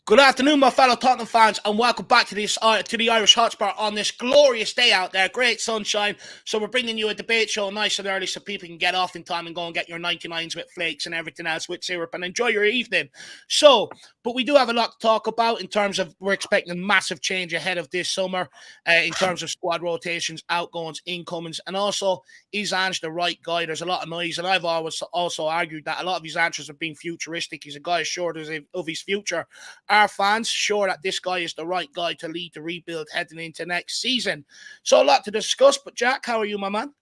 Good afternoon, my fellow Tottenham fans, and welcome back to the Irish Hotspur on this glorious day out there. Great sunshine. So we're bringing you a debate show nice and early so people can get off in time and go and get your 99s with flakes and everything else with syrup and enjoy your evening. But we do have a lot to talk about in terms of we're expecting a massive change ahead of this summer in terms of squad rotations, outgoings, incomings, and also is Ange the right guy? There's a lot of noise, and I've always also argued that a lot of his answers have been futuristic. He's a guy assured of his future. Our fans sure that this guy is the right guy to lead the rebuild heading into next season. So a lot to discuss, but Jack, how are you, my man?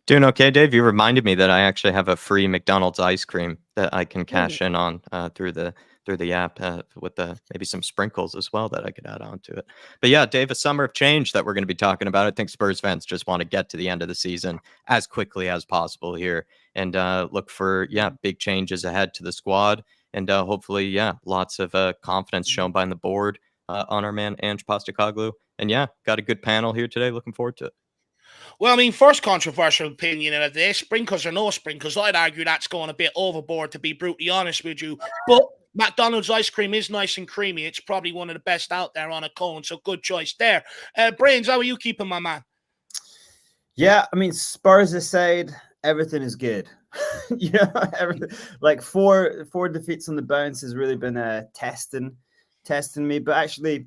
Doing okay, Dave. You reminded me that I actually have a free McDonald's ice cream that I can cash in on through the app with maybe some sprinkles as well that I could add on to it. But yeah, Dave, a summer of change that we're going to be talking about. I think Spurs fans just want to get to the end of the season as quickly as possible here and look for big changes ahead to the squad. And hopefully, lots of confidence shown by the board on our man, Ange Postecoglou. And got a good panel here today. Looking forward to it. Well, I mean, first controversial opinion of this, sprinkles or no sprinkles, I'd argue that's going a bit overboard, to be brutally honest with you. But McDonald's ice cream is nice and creamy. It's probably one of the best out there on a cone, so good choice there. Brains, how are you keeping, my man? Yeah, I mean, Spurs aside, everything is good. Everything, like four defeats on the bounce has really been testing me. But actually,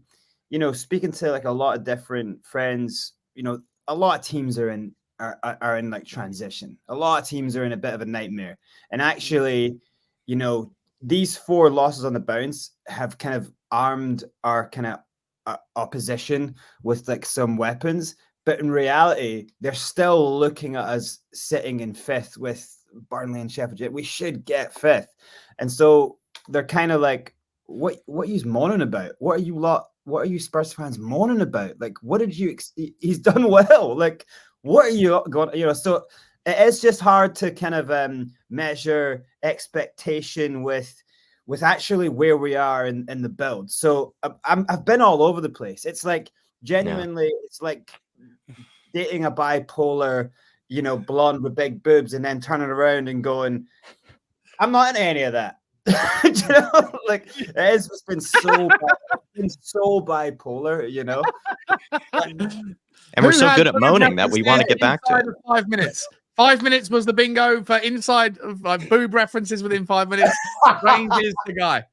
speaking to like a lot of different friends, a lot of teams are in like transition. A lot of teams are in a bit of a nightmare. And actually, these 4 losses on the bounce have kind of armed our kind of opposition with like some weapons. But in reality, they're still looking at us sitting in 5th with Burnley and Sheffield. We should get 5th. And so they're kind of like, what are you moaning about? What are you Spurs fans moaning about? Like, what did you, he's done well. Like, what are you going, so it is just hard to kind of measure expectation with actually where we are in the build. So I've been all over the place. It's like, genuinely, it's like dating a bipolar, blonde with big boobs and then turning around and going, I'm not into any of that. Like it's been so bipolar, And we're so good at moaning that we want to get back to it. 5 minutes. 5 minutes was the bingo for inside of boob references within 5 minutes. Brains is the guy.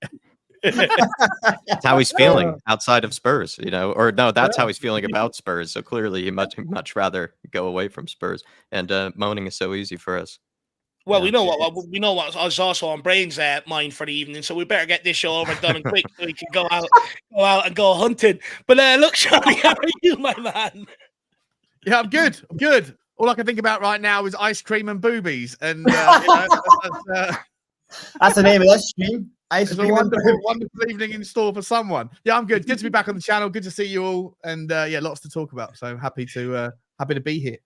That's how he's feeling outside of Spurs, or no, that's how he's feeling about Spurs. So clearly he much rather go away from Spurs, and moaning is so easy for us. Well, we know what was also on Brain's mind for the evening, so we better get this show over done and quick so we can go out and go hunting. But look, Charlie, how are you, my man? Yeah, I'm good. All I can think about right now is ice cream and boobies, and that's the name of this stream. It's a wonderful evening in store for someone. Yeah, I'm good. Good to be back on the channel. Good to see you all, and lots to talk about. So happy to be here.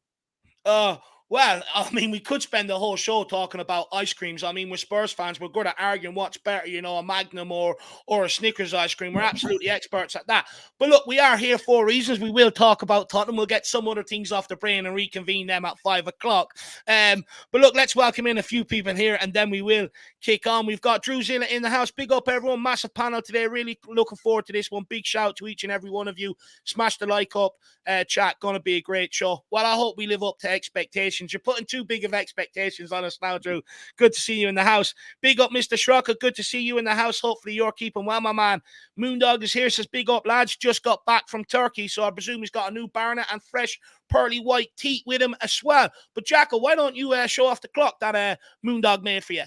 Well, I mean, we could spend the whole show talking about ice creams. I mean, we're Spurs fans. We're good at arguing what's better, a Magnum or a Snickers ice cream. We're absolutely experts at that. But look, we are here for reasons. We will talk about Tottenham. We'll get some other things off the brain and reconvene them at 5 o'clock. But look, let's welcome in a few people here, and then we will kick on. We've got Drew Zilla in the house. Big up, everyone. Massive panel today. Really looking forward to this one. Big shout out to each and every one of you. Smash the like up, chat. Going to be a great show. Well, I hope we live up to expectations. You're putting too big of expectations on us now, Drew. Good to see you in the house. Big up, Mr. Schrocker. Good to see you in the house. Hopefully you're keeping well, my man. Moondog is here. Says, big up, lads. Just got back from Turkey, so I presume he's got a new Barnet and fresh pearly white teeth with him as well. But, Jacko, why don't you show off the clock that Moondog made for you?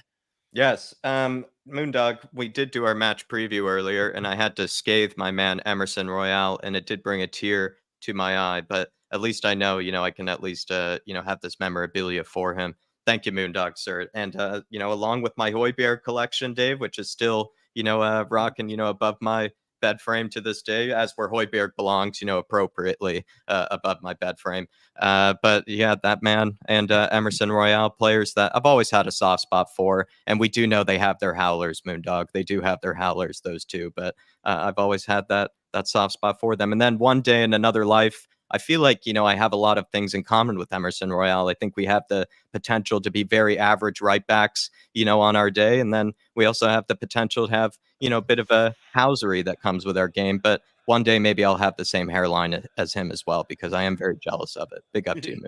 Yes. Moondog, we did do our match preview earlier, and I had to scathe my man Emerson Royale, and it did bring a tear to my eye, but at least I know, I can at least, have this memorabilia for him. Thank you, Moondog, sir. And, along with my Højbjerg collection, Dave, which is still, rocking, above my bed frame to this day, as where Højbjerg belongs, appropriately above my bed frame. But yeah, that man and Emerson Royale, players that I've always had a soft spot for. And we do know they have their howlers, Moondog. They do have their howlers, those two. But I've always had that soft spot for them. And then one day in another life, I feel like, I have a lot of things in common with Emerson Royale. I think we have the potential to be very average right backs, on our day. And then we also have the potential to have, a bit of a housery that comes with our game. But one day maybe I'll have the same hairline as him as well, because I am very jealous of it. Big up to you.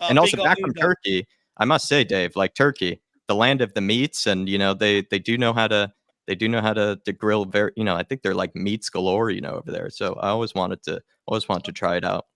And also Big up back from Moondog. Turkey, I must say, Dave, like Turkey, the land of the meats, and they do know how to grill very, I think they're like meats galore, over there. So I always wanted to try it out.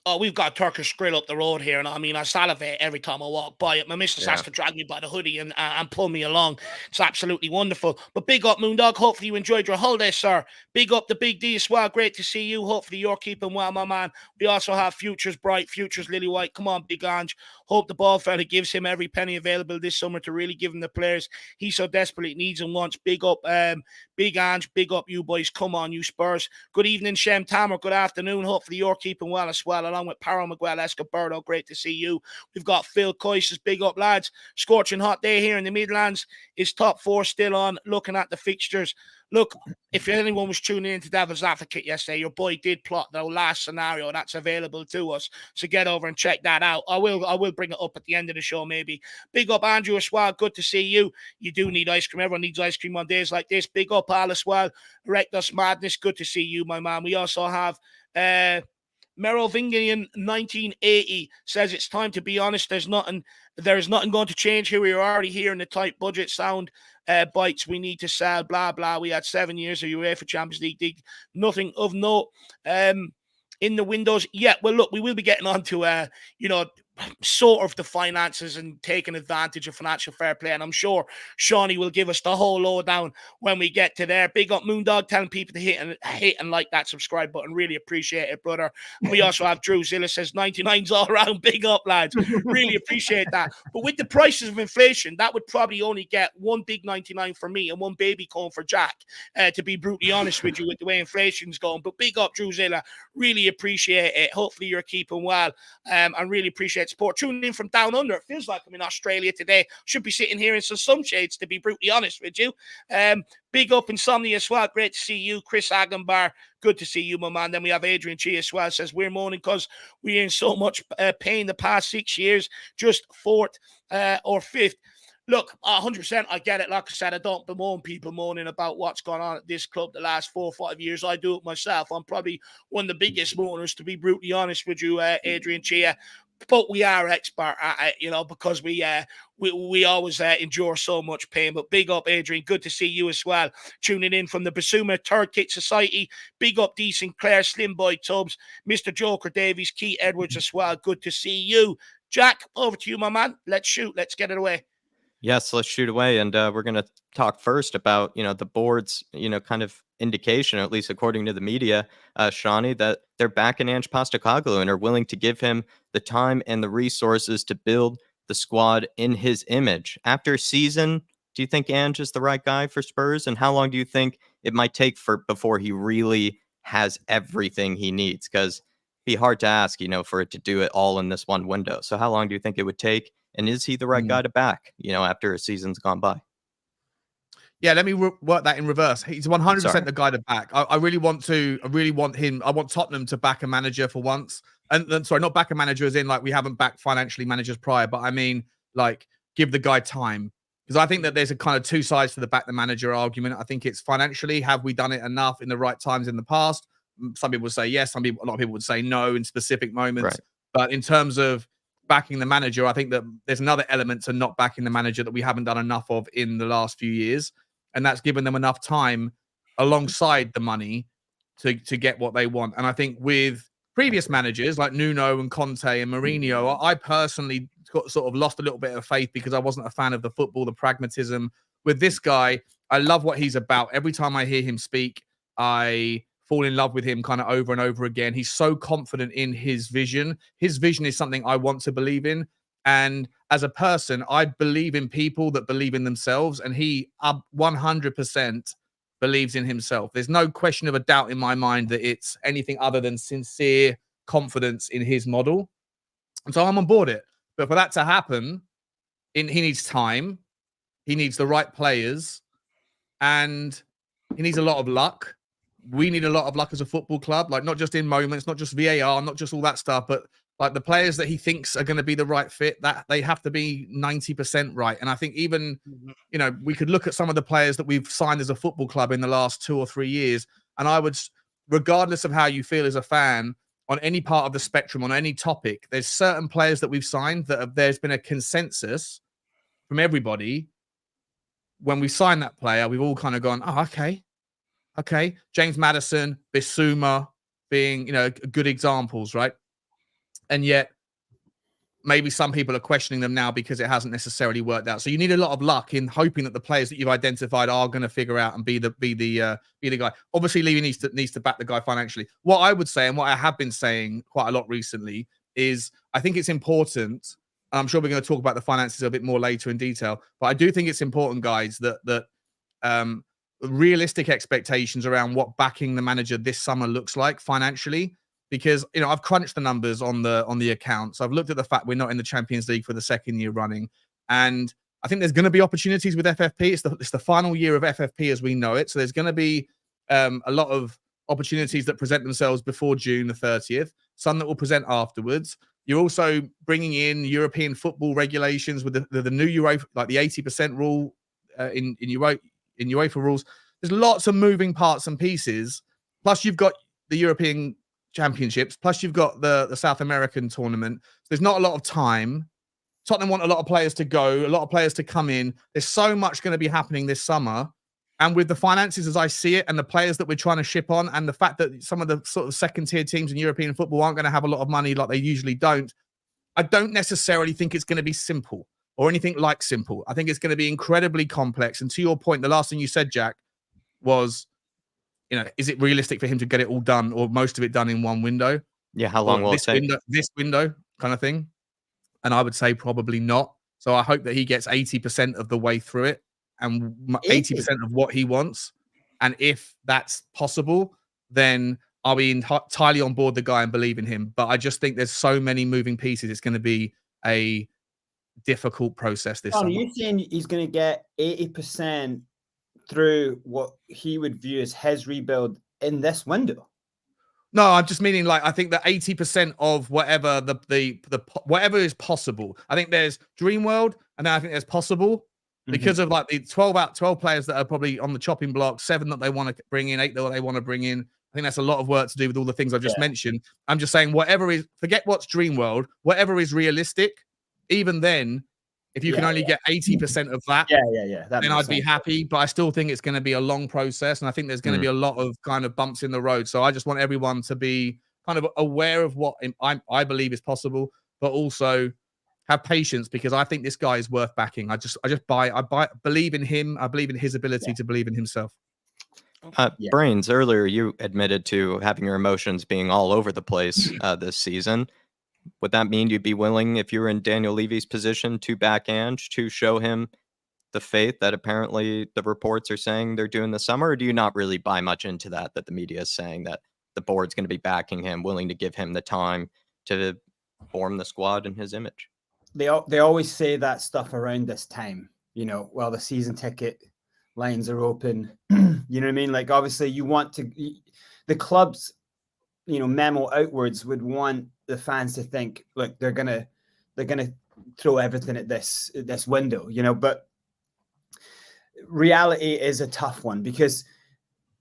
Oh, we've got a Turkish grill up the road here, and I mean, I salivate every time I walk by it. My missus has Yeah. to drag me by the hoodie and pull me along. It's absolutely wonderful. But big up, Moondog. Hopefully you enjoyed your holiday, sir. Big up the Big D as well. Great to see you. Hopefully you're keeping well, my man. We also have Futures Bright, Futures Lily White. Come on, Big Ange. Hope the ball fella gives him every penny available this summer to really give him the players he so desperately needs and wants. Big up, Big Ange. Big up, you boys. Come on, you Spurs. Good evening, Shem Tamer. Good afternoon. Hopefully you're keeping well as well, along with Paro Miguel Escobardo. Great to see you. We've got Phil Coyce's big up, lads. Scorching hot day here in the Midlands. Is top four still on? Looking at the fixtures. Look, if anyone was tuning into Devil's Advocate yesterday, your boy did plot the last scenario that's available to us. So get over and check that out. I will bring it up at the end of the show, maybe. Big up, Andrew, as well. Good to see you. You do need ice cream. Everyone needs ice cream on days like this. Big up, Al, as well. Rectus Madness. Good to see you, my man. We also have Merovingian 1980 says it's time to be honest. There's nothing going to change here. We are already hearing the tight budget sound bites we need to sell, blah blah. We had 7 years of UEFA Champions League, nothing of note in the windows. Yeah, well, look, we will be getting on to sort of the finances and taking advantage of financial fair play, and I'm sure Shawnee will give us the whole lowdown when we get to there. Big up Moondog, telling people to hit and like that subscribe button. Really appreciate it, brother. And we also have Drew Zilla says 99's all around. Big up, lads. Really appreciate that. But with the prices of inflation, that would probably only get one big 99 for me and one baby cone for Jack, to be brutally honest with you, with the way inflation's going. But big up Drew Zilla. Really appreciate it. Hopefully you're keeping well. And really appreciate support. Tuning in from down under. It feels like I'm in Australia today. Should be sitting here in some sunshades, to be brutally honest with you. Big up Insomnia as well. Great to see you. Chris Agambar. Good to see you, my man. Then we have Adrian Chi as well. Says we're moaning because we're in so much pain the past 6 years. Just fourth or fifth. Look, 100%, I get it. Like I said, I don't bemoan people moaning about what's gone on at this club the last 4 or 5 years. I do it myself. I'm probably one of the biggest moaners, to be brutally honest with you, Adrian Chia. But we are expert at it, because we always endure so much pain. But big up, Adrian. Good to see you as well. Tuning in from the Basuma Third Kit Society. Big up, D. Sinclair, Slim Boy Tubbs, Mr. Joker Davies, Keith Edwards as well. Good to see you. Jack, over to you, my man. Let's shoot. Let's get it away. Yes, let's shoot away. And we're going to talk first about, the board's, kind of indication, at least according to the media, Shawnee, that they're backing Ange Postecoglou and are willing to give him the time and the resources to build the squad in his image. After a season, do you think Ange is the right guy for Spurs? And how long do you think it might take before he really has everything he needs? Because it'd be hard to ask, for it to do it all in this one window. So how long do you think it would take? And is he the right guy to back, after a season's gone by? Yeah, let me work that in reverse. He's 100% the guy to back. I really want him. I want Tottenham to back a manager for once. And sorry, not back a manager as in like we haven't backed financially managers prior, but I mean like give the guy time. Because I think that there's a kind of two sides to the back the manager argument. I think it's financially, have we done it enough in the right times in the past? Some people would say yes. A lot of people would say no in specific moments. Right. But in terms of backing the manager, I think that there's another element to not backing the manager that we haven't done enough of in the last few years. And that's given them enough time alongside the money to get what they want. And I think with previous managers like Nuno and Conte and Mourinho, I personally sort of lost a little bit of faith because I wasn't a fan of the football, the pragmatism. With this guy, I love what he's about. Every time I hear him speak, I fall in love with him kind of over and over again. He's so confident in his vision. His vision is something I want to believe in. And as a person, I believe in people that believe in themselves. And he 100% believes in himself. There's no question of a doubt in my mind that it's anything other than sincere confidence in his model. And so I'm on board it. But for that to happen, he needs time. He needs the right players. And he needs a lot of luck. we need a lot of luck as a football club, like not just in moments, not just VAR, not just all that stuff, but like the players that he thinks are going to be the right fit, that they have to be 90% right. And I think even, you know, we could look at some of the players that we've signed as a football club in the last 2 or 3 years. And I would, regardless of how you feel as a fan on any part of the spectrum, on any topic, there's certain players that we've signed that there's been a consensus from everybody. When we signed that player, we've all kind of gone, oh, okay. James Maddison, Bissouma being, you know, good examples, right? And yet maybe some people are questioning them now because it hasn't necessarily worked out. So you need a lot of luck in hoping that the players that you've identified are going to figure out and be the guy. Obviously, Levy needs to back the guy financially. What I would say, and what I have been saying quite a lot recently, is I think it's important. And I'm sure we're going to talk about the finances a bit more later in detail, but I do think it's important, guys, that realistic expectations around what backing the manager this summer looks like financially. Because, you know, I've crunched the numbers on the accounts. I've looked at the fact we're not in the Champions League for the second year running. And I think there's going to be opportunities with FFP. It's the final year of FFP as we know it. So there's going to be a lot of opportunities that present themselves before June the 30th, some that will present afterwards. You're also bringing in European football regulations with the new UEFA, like the 80% rule in UEFA rules. There's lots of moving parts and pieces. Plus, you've got the European Championships. Plus, you've got the South American tournament. There's not a lot of time. Tottenham want a lot of players to go, a lot of players to come in. There's so much going to be happening this summer. And with the finances as I see it and the players that we're trying to ship on and the fact that some of the sort of second-tier teams in European football aren't going to have a lot of money like they usually don't, I don't necessarily think it's going to be simple or anything like simple. I think it's going to be incredibly complex. And to your point, the last thing you said, Jack, was, you know, is it realistic for him to get it all done or most of it done in one window? Yeah, how long will it take? This window kind of thing. And I would say probably not. So I hope that he gets 80% of the way through it and 80% of what he wants. And if that's possible, then I'll be entirely on board the guy and believe in him. But I just think there's so many moving pieces. It's going to be a difficult process this summer. Are you saying he's going to get 80% through what he would view as his rebuild in this window? No, I'm just meaning like I think that 80% of whatever the whatever is possible. I think there's dream world, and then I think there's possible because of like the 12 players that are probably on the chopping block, 7 that they want to bring in, 8 that they want to bring in. I think that's a lot of work to do with all the things I've just mentioned. I'm just saying whatever is, forget what's dream world, whatever is realistic, even then, if you can only get 80% of that, then I'd be happy. But I still think it's going to be a long process. And I think there's going to be a lot of kind of bumps in the road. So I just want everyone to be kind of aware of what I believe is possible, but also have patience because I think this guy is worth backing. I believe in him. I believe in his ability to believe in himself. Brains, earlier you admitted to having your emotions being all over the place this season. Would that mean you'd be willing, if you were in Daniel Levy's position, to back Ange, to show him the faith that apparently the reports are saying they're doing this summer? Or do you not really buy much into that the media is saying that the board's going to be backing him, willing to give him the time to form the squad in his image? They always say that stuff around this time, you know, while the season ticket lines are open. You know what I mean? Like, obviously, you want to, the clubs, you know, memo outwards would want the fans to think, look, they're gonna throw everything at this window, you know. But reality is a tough one because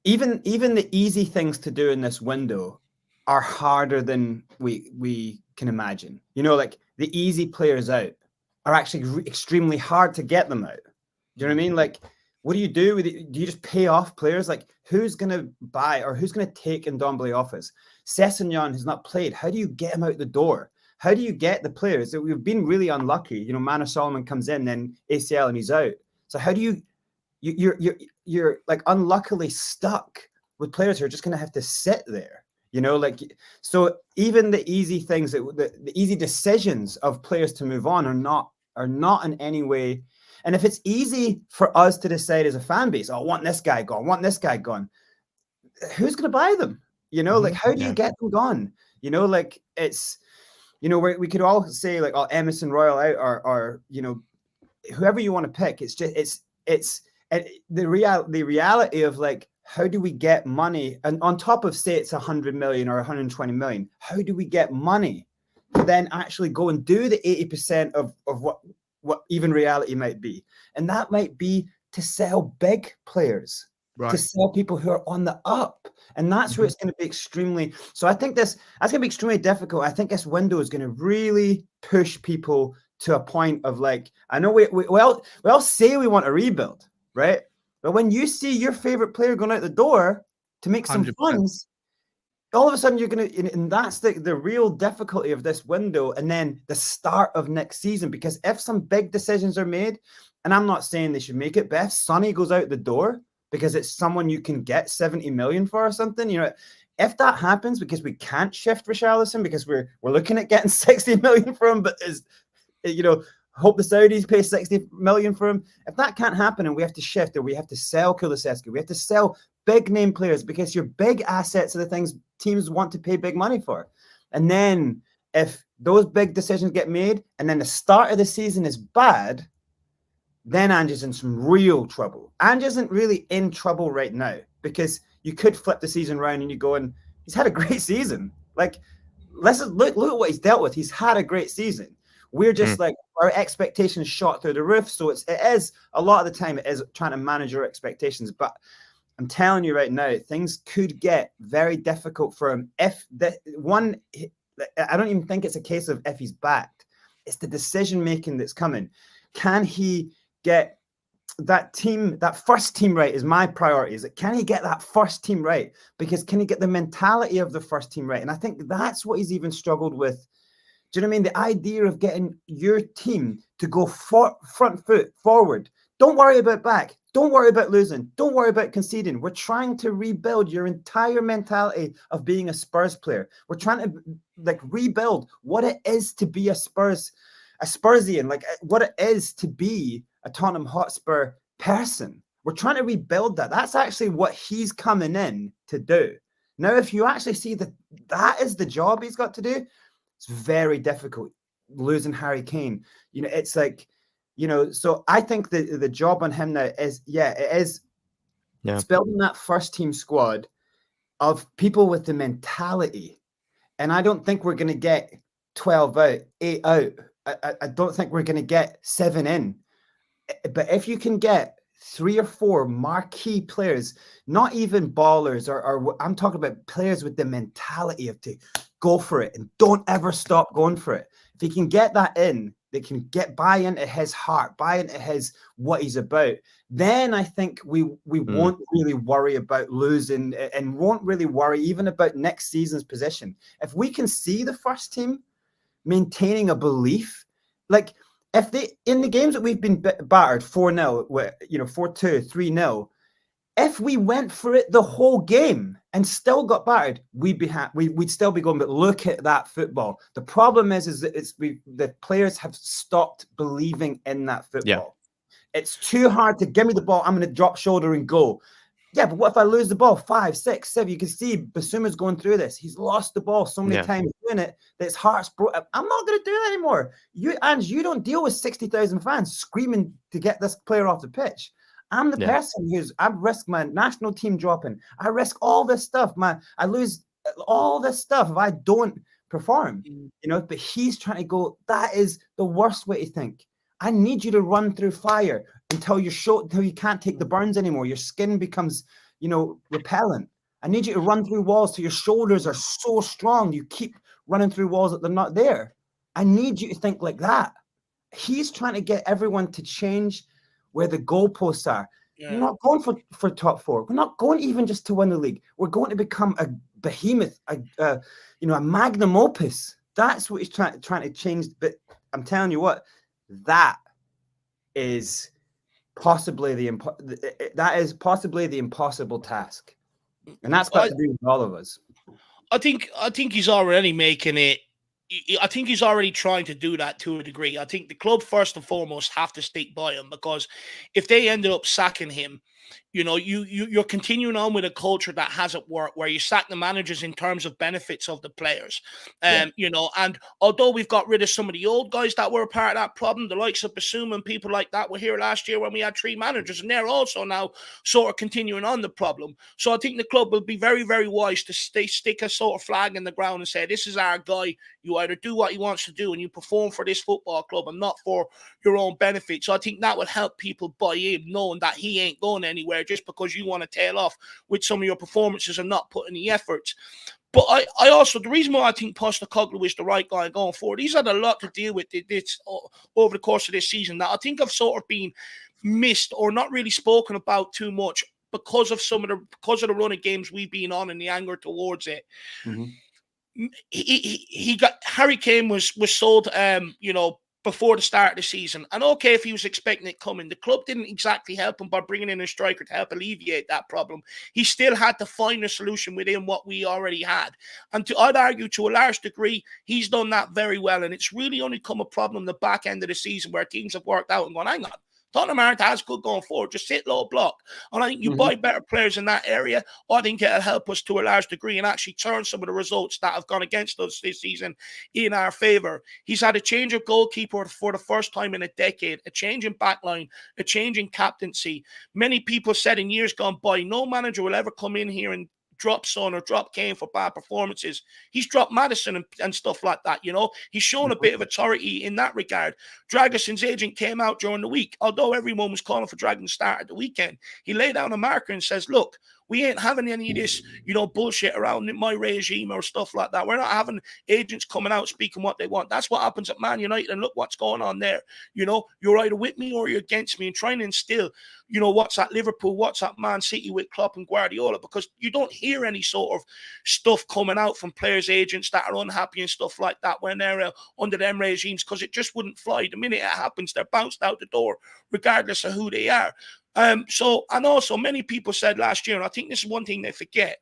even the easy things to do in this window are harder than we can imagine. You know, like the easy players out are actually extremely hard to get them out. Do you know what I mean? Like, what do you do with it? Do you just pay off players? Like, who's going to buy or who's going to take Ndombele office? Sessegnon has not played. How do you get him out the door? How do you get the players? We've been really unlucky. You know, Manor Solomon comes in, then ACL, and he's out. So how do you're like unluckily stuck with players who are just going to have to sit there? You know, like, so even the easy things, the easy decisions of players to move on are not in any way. And if it's easy for us to decide as a fan base, oh, I want this guy gone, want this guy gone, who's going to buy them? You know, like, how do you get them gone? You know, like, it's, you know, we could all say like, oh, Emerson Royal out or, you know, whoever you want to pick. It's just, it's the reality of like, how do we get money? And on top of, say, it's 100 million or 120 million, how do we get money to then actually go and do the 80% of what even reality might be? And that might be to sell big players, to sell people who are on the up. And that's where it's going to be extremely. So I think that's going to be extremely difficult. I think this window is going to really push people to a point of like, I know we all say we want to rebuild, right? But when you see your favorite player going out the door to make some 100%. funds, all of a sudden you're going to, and that's the real difficulty of this window. And then the start of next season, because if some big decisions are made, and I'm not saying they should make it, but if Sonny goes out the door because it's someone you can get 70 million for or something, you know, if that happens because we can't shift Richarlison because we're looking at getting 60 million for him, but is, you know, hope the Saudis pay 60 million for him. If that can't happen and we have to shift, or we have to sell Kulusevski, we have to sell big name players, because your big assets are the things teams want to pay big money for. And then if those big decisions get made and then the start of the season is bad, then Ange is in some real trouble. Ange isn't really in trouble right now, because you could flip the season around and you go, and he's had a great season. Like, let's look at what he's dealt with. He's had a great season. We're just like, our expectations shot through the roof. So it is a lot of the time, it is trying to manage your expectations. But I'm telling you right now, things could get very difficult for him. If the one, I don't even think it's a case of if he's backed. It's the decision making that's coming. Can he get that team, that first team right? Is my priority. Is it, can he get that first team right? Because can he get the mentality of the first team right? And I think that's what he's even struggled with. Do you know what I mean? The idea of getting your team to go front foot forward. Don't worry about back. Don't worry about losing. Don't worry about conceding. We're trying to rebuild your entire mentality of being a Spurs player. We're trying to like rebuild what it is to be a Spursian, like what it is to be a Tottenham Hotspur person. We're trying to rebuild that. That's actually what he's coming in to do. Now, if you actually see that is the job he's got to do, it's very difficult. Losing Harry Kane, you know, it's like, you know, so I think the job on him now is, it's building that first team squad of people with the mentality. And I don't think we're going to get 12 out, 8 out. I don't think we're going to get 7 in. But if you can get 3 or 4 marquee players, not even ballers, or I'm talking about players with the mentality of to go for it and don't ever stop going for it. If he can get that in, they can buy into his heart, buy into his what he's about. Then I think we won't really worry about losing, and won't really worry even about next season's position. If we can see the first team maintaining a belief, like if they in the games that we've been battered 4-0, 4-2, 3-0. If we went for it the whole game and still got battered, we'd still be going, but look at that football. The problem is that the players have stopped believing in that football. Yeah. It's too hard to give me the ball, I'm going to drop shoulder and go. Yeah, but what if I lose the ball 5, 6, 7? You can see Basuma's going through this. He's lost the ball so many times doing it that his heart's broken. I'm not going to do that anymore. You don't deal with 60,000 fans screaming to get this player off the pitch. I'm the person I risk my national team dropping. I risk all this stuff. I lose all this stuff if I don't perform, you know, but he's trying to go, that is the worst way to think. I need you to run through fire until you can't take the burns anymore. Your skin becomes, you know, repellent. I need you to run through walls till your shoulders are so strong. You keep running through walls that they're not there. I need you to think like that. He's trying to get everyone to change where the goalposts are. Yeah. We're not going for top 4. We're not going even just to win the league. We're going to become a behemoth, a magnum opus. That's what he's trying to change. But I'm telling you what, that is possibly the impossible task, and that's got to do with all of us. I think he's already making it. I think he's already trying to do that to a degree. I think the club first and foremost have to stick by him, because if they ended up sacking him, you're continuing on with a culture that hasn't worked, where you sack the managers in terms of benefits of the players. And although we've got rid of some of the old guys that were a part of that problem, the likes of Basum and people like that were here last year when we had 3 managers, and they're also now sort of continuing on the problem. So I think the club will be very, very wise to stick a sort of flag in the ground and say, this is our guy. You either do what he wants to do and you perform for this football club and not for your own benefit. So I think that will help people buy in, knowing that he ain't going anywhere just because you want to tail off with some of your performances and not put in the efforts. But I also, the reason why I think Postecoglou is the right guy going forward, he's had a lot to deal with this over the course of this season that I think I've sort of been missed or not really spoken about too much because of the run of games we've been on and the anger towards it. He got Harry Kane was sold, before the start of the season. And okay, if he was expecting it coming, the club didn't exactly help him by bringing in a striker to help alleviate that problem. He still had to find a solution within what we already had. And I'd argue to a large degree, he's done that very well. And it's really only come a problem the back end of the season where teams have worked out and gone, hang on, Tottenham aren't as good going forward. Just sit low block. And I think you buy better players in that area. I think it'll help us to a large degree and actually turn some of the results that have gone against us this season in our favour. He's had a change of goalkeeper for the first time in a decade, a change in backline, a change in captaincy. Many people said in years gone by, no manager will ever come in here and drop Son or drop Kane for bad performances. He's dropped Maddison and stuff like that, He's shown a bit of authority in that regard. Dragason's agent came out during the week, although everyone was calling for Dragon to start at the weekend. He laid down a marker and says, look, we ain't having any of this, bullshit around my regime or stuff like that. We're not having agents coming out speaking what they want. That's what happens at Man United, and look what's going on there. You're either with me or you're against me, and trying to instill, what's at Liverpool, what's at Man City with Klopp and Guardiola, because you don't hear any sort of stuff coming out from players' agents that are unhappy and stuff like that when they're under them regimes, because it just wouldn't fly. The minute it happens, they're bounced out the door, regardless of who they are. And also many people said last year, and I think this is one thing they forget.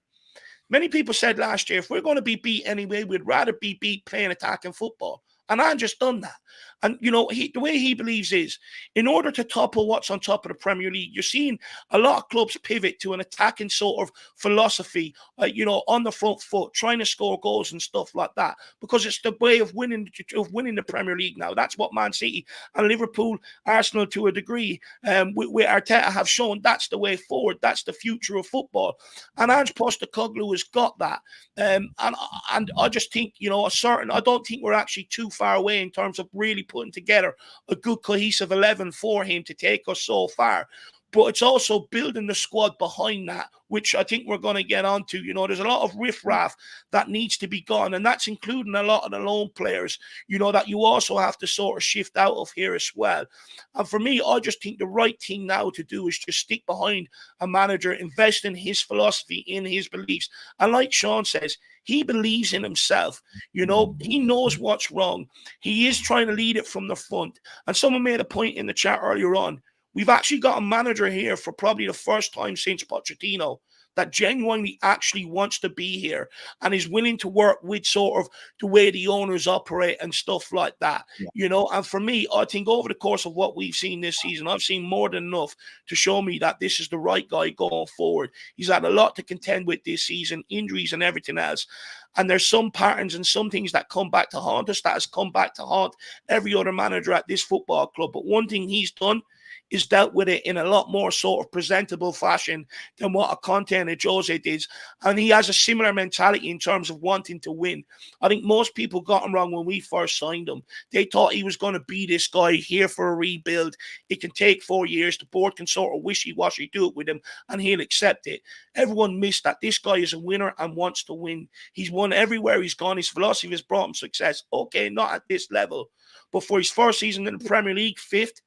Many people said last year, if we're going to be beat anyway, we'd rather be beat playing attacking football. And Ange just done that. And, the way he believes is, in order to topple what's on top of the Premier League, you're seeing a lot of clubs pivot to an attacking sort of philosophy, on the front foot, trying to score goals and stuff like that, because it's the way of winning the Premier League now. That's what Man City and Liverpool, Arsenal to a degree, with Arteta have shown that's the way forward. That's the future of football. And Ange Postecoglou has got that. And I just think, I don't think we're actually too far away in terms of really putting together a good cohesive 11 for him to take us so far. But it's also building the squad behind that, which I think we're going to get onto. There's a lot of riffraff that needs to be gone, and that's including a lot of the loan players, that you also have to sort of shift out of here as well. And for me, I just think the right thing now to do is just stick behind a manager, invest in his philosophy, in his beliefs. And like Sean says, he believes in himself. He knows what's wrong. He is trying to lead it from the front. And someone made a point in the chat earlier on. We've actually got a manager here for probably the first time since Pochettino that genuinely actually wants to be here and is willing to work with sort of the way the owners operate and stuff like that, And for me, I think over the course of what we've seen this season, I've seen more than enough to show me that this is the right guy going forward. He's had a lot to contend with this season, injuries and everything else. And there's some patterns and some things that come back to haunt us, that has come back to haunt every other manager at this football club. But one thing he's done is dealt with it in a lot more sort of presentable fashion than what a Conte and a Jose did. And he has a similar mentality in terms of wanting to win. I think most people got him wrong when we first signed him. They thought he was going to be this guy here for a rebuild. It can take 4 years. The board can sort of wishy-washy do it with him, and he'll accept it. Everyone missed that this guy is a winner and wants to win. He's won everywhere he's gone. His philosophy has brought him success. Okay, not at this level. But for his first season in the Premier League, 5th,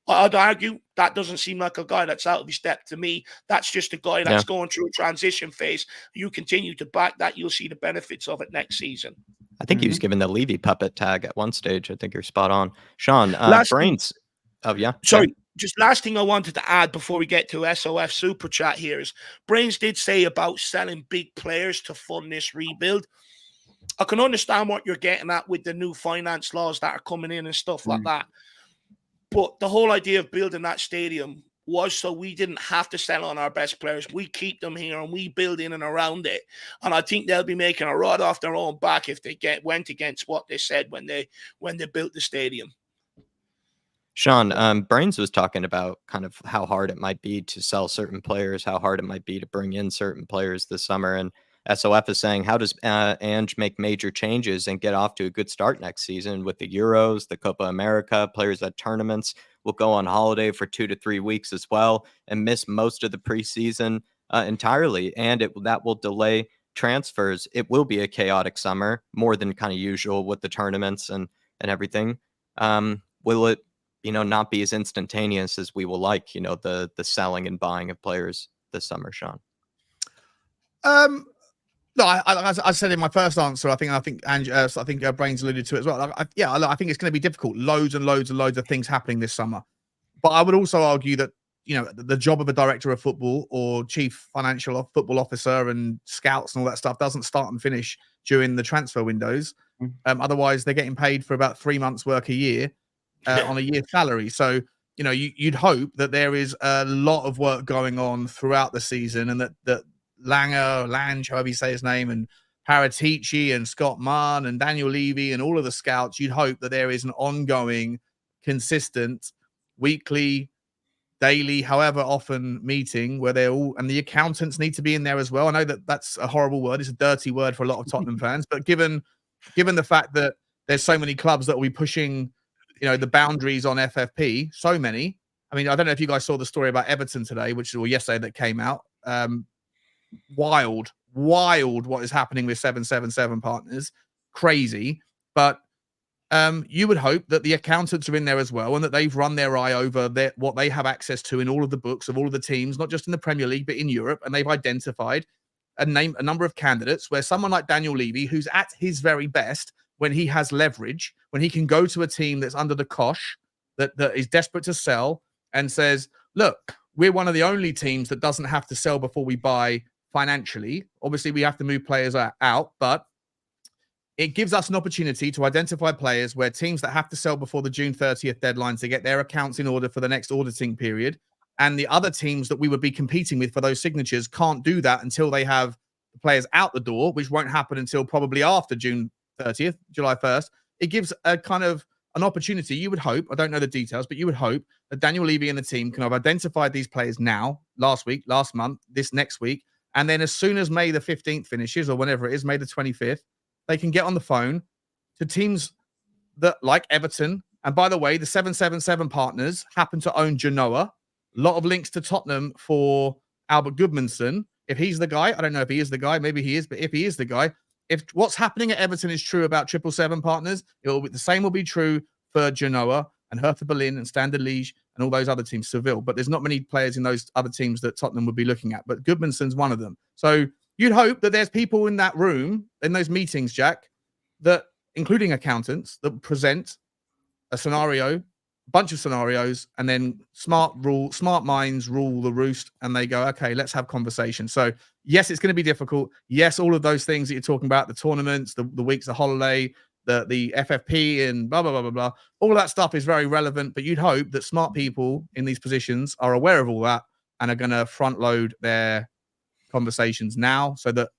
I'd argue that doesn't seem like a guy that's out of his depth to me. That's just a guy that's going through a transition phase. You continue to back that, you'll see the benefits of it next season. I think he was given the Levy puppet tag at one stage. I think you're spot on. Sean, Brains. Oh, yeah. Sorry. Just last thing I wanted to add before we get to SOF Super Chat here is Brains did say about selling big players to fund this rebuild. I can understand what you're getting at with the new finance laws that are coming in and stuff like that. But the whole idea of building that stadium was so we didn't have to sell on our best players. We keep them here and we build in and around it. And I think they'll be making a rod off their own back if they went against what they said when they built the stadium. Sean, Brains was talking about kind of how hard it might be to sell certain players, how hard it might be to bring in certain players this summer. And SOF is saying, how does Ange make major changes and get off to a good start next season with the Euros, the Copa America, players at tournaments will go on holiday for 2 to 3 weeks as well and miss most of the preseason entirely. And that will delay transfers. It will be a chaotic summer, more than kind of usual with the tournaments and everything. Will it not be as instantaneous as we will like, the selling and buying of players this summer, Sean? No, I said in my first answer, I think Ange, I think Brains alluded to it as well. I think it's going to be difficult. Loads and loads and loads of things happening this summer. But I would also argue that, the job of a director of football or chief financial football officer and scouts and all that stuff doesn't start and finish during the transfer windows. Otherwise, they're getting paid for about 3 months' work a year. On a year's salary. So, you'd hope that there is a lot of work going on throughout the season and that Lange, however you say his name, and Paratici and Scott Mann and Daniel Levy and all of the scouts, you'd hope that there is an ongoing, consistent, weekly, daily, however often meeting where they're all, and the accountants need to be in there as well. I know that that's a horrible word. It's a dirty word for a lot of Tottenham fans, but given the fact that there's so many clubs that will be pushing the boundaries on FFP, so many. I mean, I don't know if you guys saw the story about Everton today, or yesterday that came out. Wild what is happening with 777 partners. Crazy. But you would hope that the accountants are in there as well and that they've run their eye over what they have access to in all of the books of all of the teams, not just in the Premier League, but in Europe. And they've identified a number of candidates where someone like Daniel Levy, who's at his very best, when he has leverage, when he can go to a team that's under the cosh, that is desperate to sell and says, look, we're one of the only teams that doesn't have to sell before we buy financially. Obviously, we have to move players out, but it gives us an opportunity to identify players where teams that have to sell before the June 30th deadline to get their accounts in order for the next auditing period, and the other teams that we would be competing with for those signatures can't do that until they have the players out the door, which won't happen until probably after June 30th, July 1st. It gives a kind of an opportunity. You would hope, I don't know the details, but you would hope that Daniel Levy and the team can have identified these players now, last week, last month, this next week. And then as soon as May the 15th finishes, or whenever it is, May the 25th, they can get on the phone to teams that like Everton. And by the way, the 777 partners happen to own Genoa. A lot of links to Tottenham for Albert Gudmundsson. If he's the guy, I don't know if he is the guy, maybe he is, but if he is the guy, if what's happening at Everton is true about 777 partners, the same will be true for Genoa and Hertha Berlin and Standard Liège and all those other teams, Seville. But there's not many players in those other teams that Tottenham would be looking at. But Gudmundsson's one of them. So you'd hope that there's people in that room, in those meetings, Jack, that, including accountants, that present a scenario, bunch of scenarios, and then smart minds rule the roost, and they go, okay, let's have conversation. So yes, it's going to be difficult. Yes, all of those things that you're talking about, the tournaments, the weeks of holiday, the FFP and blah, blah, blah, blah, blah. All of that stuff is very relevant, but you'd hope that smart people in these positions are aware of all that and are going to front load their conversations now so that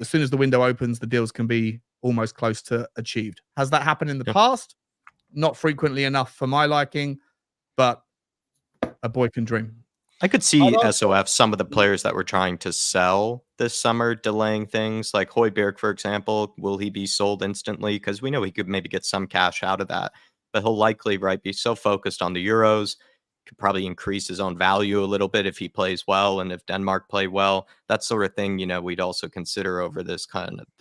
as soon as the window opens, the deals can be almost close to achieved. Has that happened in the past? Not frequently enough for my liking, but a boy can dream. I could see SOF, some of the players that were trying to sell this summer, delaying things like Højbjerg, for example. Will he be sold instantly? Because we know he could maybe get some cash out of that, but he'll likely, be so focused on the Euros, could probably increase his own value a little bit if he plays well and if Denmark play well. That sort of thing, we'd also consider over this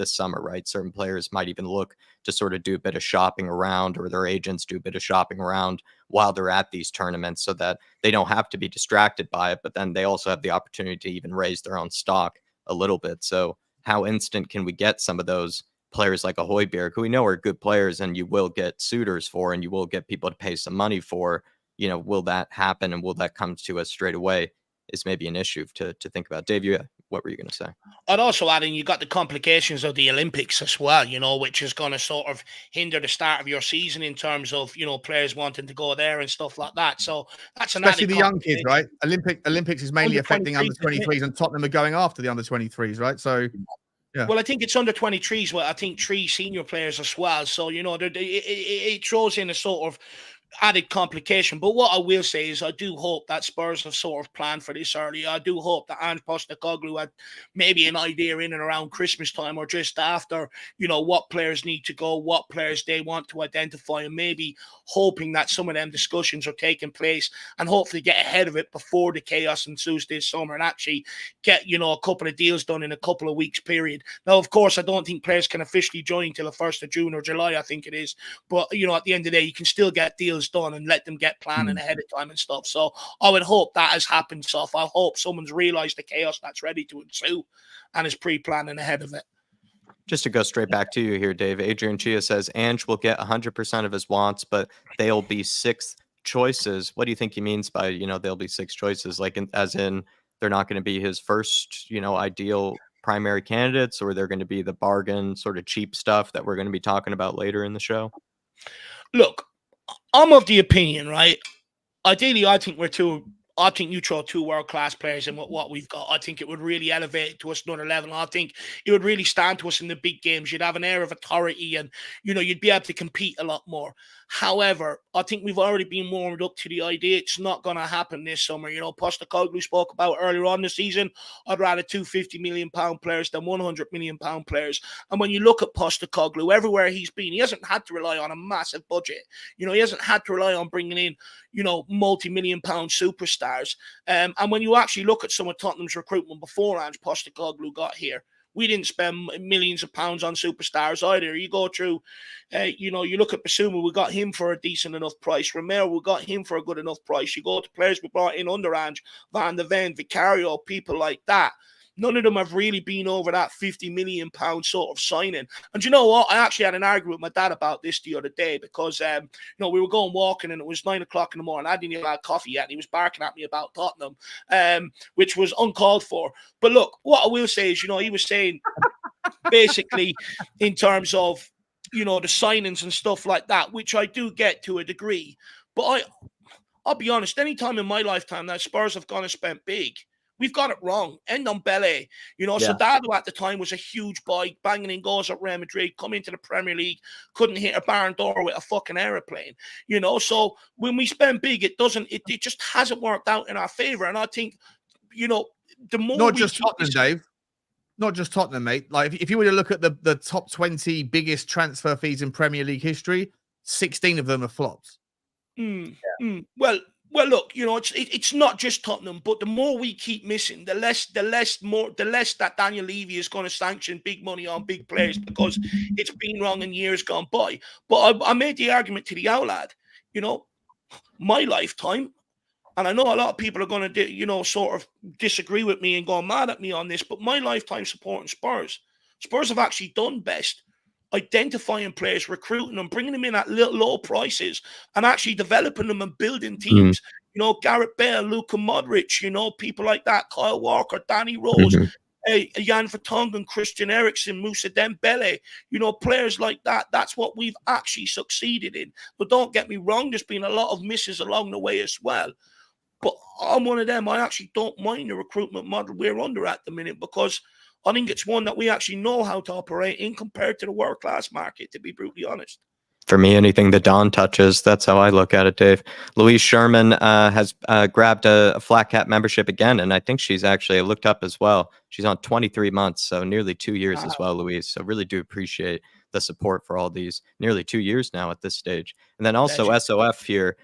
summer, right? Certain players might even look to sort of do a bit of shopping around, or their agents do a bit of shopping around while they're at these tournaments so that they don't have to be distracted by it, but then they also have the opportunity to even raise their own stock a little bit. So how instant can we get some of those players like a Højbjerg, who we know are good players and you will get suitors for and you will get people to pay some money for? Will that happen and will that come to us straight away is maybe an issue to think about. Dave, what were you going to say? I'd also add in you got the complications of the Olympics as well, which is going to sort of hinder the start of your season in terms of, players wanting to go there and stuff like that. So that's an Especially added the young kids, complication. right? Olympics is mainly Under affecting 23s, under isn't it? 23s, and Tottenham are going after the under 23s, right? So yeah. Well, I think it's under 23s. Well, I think 3 senior players as well. So, it throws in a sort of added complication. But what I will say is I do hope that Spurs have sort of planned for this early. I do hope that Ange Postecoglou had maybe an idea in and around Christmas time or just after, what players need to go, what players they want to identify, and maybe hoping that some of them discussions are taking place and hopefully get ahead of it before the chaos ensues this summer and actually get, a couple of deals done in a couple of weeks period. Now, of course, I don't think players can officially join till the 1st of June or July, I think it is. But, at the end of the day, you can still get deals done and let them get planning ahead of time and stuff. So I would hope that has happened, so I hope someone's realized the chaos that's ready to ensue and is pre-planning ahead of it. Just to go straight back to you here, Dave, Adrian Chia says Ange will get 100% of his wants, but they'll be 6th choices. What do you think he means by, they'll be 6 choices? Like, as in they're not going to be his first, ideal primary candidates, or they're going to be the bargain sort of cheap stuff that we're going to be talking about later in the show? Look, I'm of the opinion, right? Ideally, I think you throw 2 world-class players in what we've got. I think it would really elevate it to us another level. I think it would really stand to us in the big games. You'd have an air of authority and, you'd be able to compete a lot more. However, I think we've already been warmed up to the idea it's not going to happen this summer. Postecoglou spoke about earlier on the season, I'd rather 250 million pound players than 100 million pound players. And when you look at Postecoglou, everywhere he's been, he hasn't had to rely on a massive budget. He hasn't had to rely on bringing in, multi-million pound superstars. And when you actually look at some of Tottenham's recruitment before Ange Postecoglou got here, we didn't spend millions of pounds on superstars either. You go through, you look at Basuma, we got him for a decent enough price. Romero, we got him for a good enough price. You go to players we brought in under Ange, Van de Ven, Vicario, people like that. None of them have really been over that 50 million pound sort of signing. And you know what? I actually had an argument with my dad about this the other day because, we were going walking and it was 9 o'clock in the morning. I didn't even have coffee yet. And he was barking at me about Tottenham, which was uncalled for. But look, what I will say is, he was saying basically in terms of, the signings and stuff like that, which I do get to a degree. But I'll be honest, any time in my lifetime that Spurs have gone and spent big, we've got it wrong. End on Belé. Soldado at the time was a huge boy, banging in goals at Real Madrid, come into the Premier League, couldn't hit a barn door with a fucking aeroplane. So when we spend big, it just hasn't worked out in our favor. And I think, the more not just Tottenham, Dave. Not just Tottenham, mate. Like if you were to look at the top 20 biggest transfer fees in Premier League history, 16 of them are flops. Well, look, it's not just Tottenham, but the more we keep missing, the less that Daniel Levy is going to sanction big money on big players because it's been wrong in years gone by. But I made the argument to the outlad, my lifetime, and I know a lot of people are going to, sort of disagree with me and go mad at me on this, but my lifetime supporting Spurs have actually done best identifying players, recruiting them, bringing them in at low prices and actually developing them and building teams. Gareth Bale, Luka Modric, people like that, Kyle Walker, Danny Rose, Jan Vertonghen, Christian Eriksen, Moussa Dembele, players like that. That's what we've actually succeeded in. But don't get me wrong, there's been a lot of misses along the way as well. But I'm one of them. I actually don't mind the recruitment model we're under at the minute because I think it's one that we actually know how to operate in compared to the world-class market, to be brutally honest. For me, anything that Don touches, that's how I look at it, Dave. Louise Sherman has grabbed a FLATCAP membership again, and I think she's actually looked up as well. She's on 23 months, so nearly 2 years as well, Louise. So really do appreciate the support for all these. Nearly 2 years now at this stage. And then also SOF here,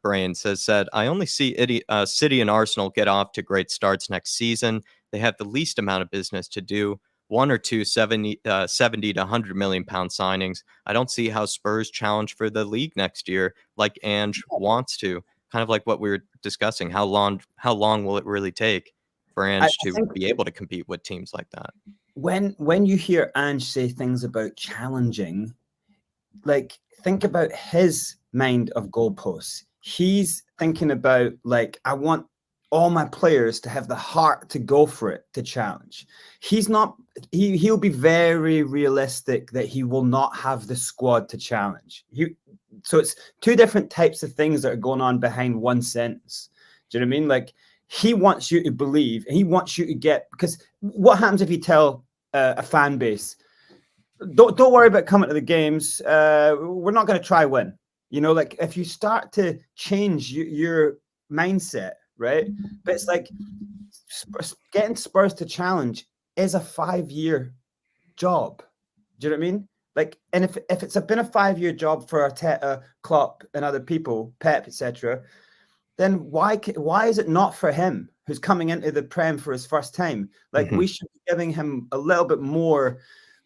Brain said, I only see City and Arsenal get off to great starts next season. They have the least amount of business to do. 1 or 2 70 to 100 million pound signings. I don't see how Spurs challenge for the league next year like Ange wants to. Kind of like what we were discussing. How long will it really take for Ange to be able to compete with teams like that? When you hear Ange say things about challenging, like think about his mind of goalposts. He's thinking about like, I want all my players to have the heart to go for it, to challenge. He'll be very realistic that he will not have the squad to challenge. So it's two different types of things that are going on behind one sentence. Do you know what I mean? Like, he wants you to believe, and he wants you to get, because what happens if you tell a fan base, don't worry about coming to the games, we're not going to try win. You know, like, if you start to change your mindset, right? But it's like getting Spurs to challenge is a 5-year job. Do you know what I mean? Like, and if it's been a 5-year job for Arteta, Klopp, and other people, Pep, etc., then why is it not for him, who's coming into the Prem for his first time? Like, we should be giving him a little bit more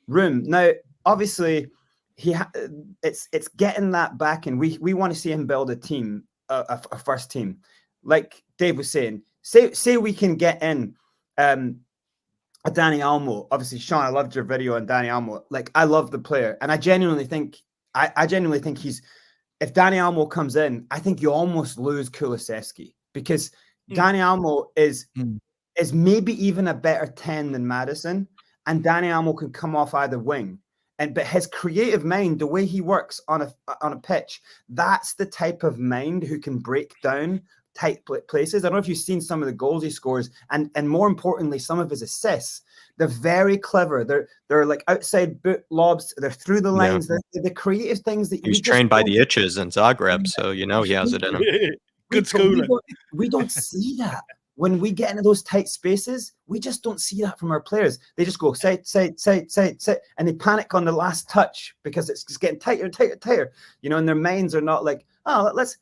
room. Now, obviously, it's getting that back, and we want to see him build a team, a first team. Like Dave was saying, say we can get in a Danny Almo. Obviously, Sean, I loved your video on Danny Almo. Like, I love the player, and I genuinely think he's. If Danny Almo comes in, I think you almost lose Kulusevski, because Danny Almo is maybe even a better 10 than Maddison, and Danny Almo can come off either wing. But his creative mind, the way he works on a pitch, that's the type of mind who can break down tight places. I don't know if you've seen some of the goals he scores, and more importantly, some of his assists. They're very clever. They're like outside boot lobs. They're through the lines. They're the creative things that he's trained by the Itches in Zagreb, so you know he has it in him. Good schooling. We don't see that. When we get into those tight spaces, we just don't see that from our players. They just go side, and they panic on the last touch because it's just getting tighter and tighter and tighter. You know, and their minds are not like, oh, let's,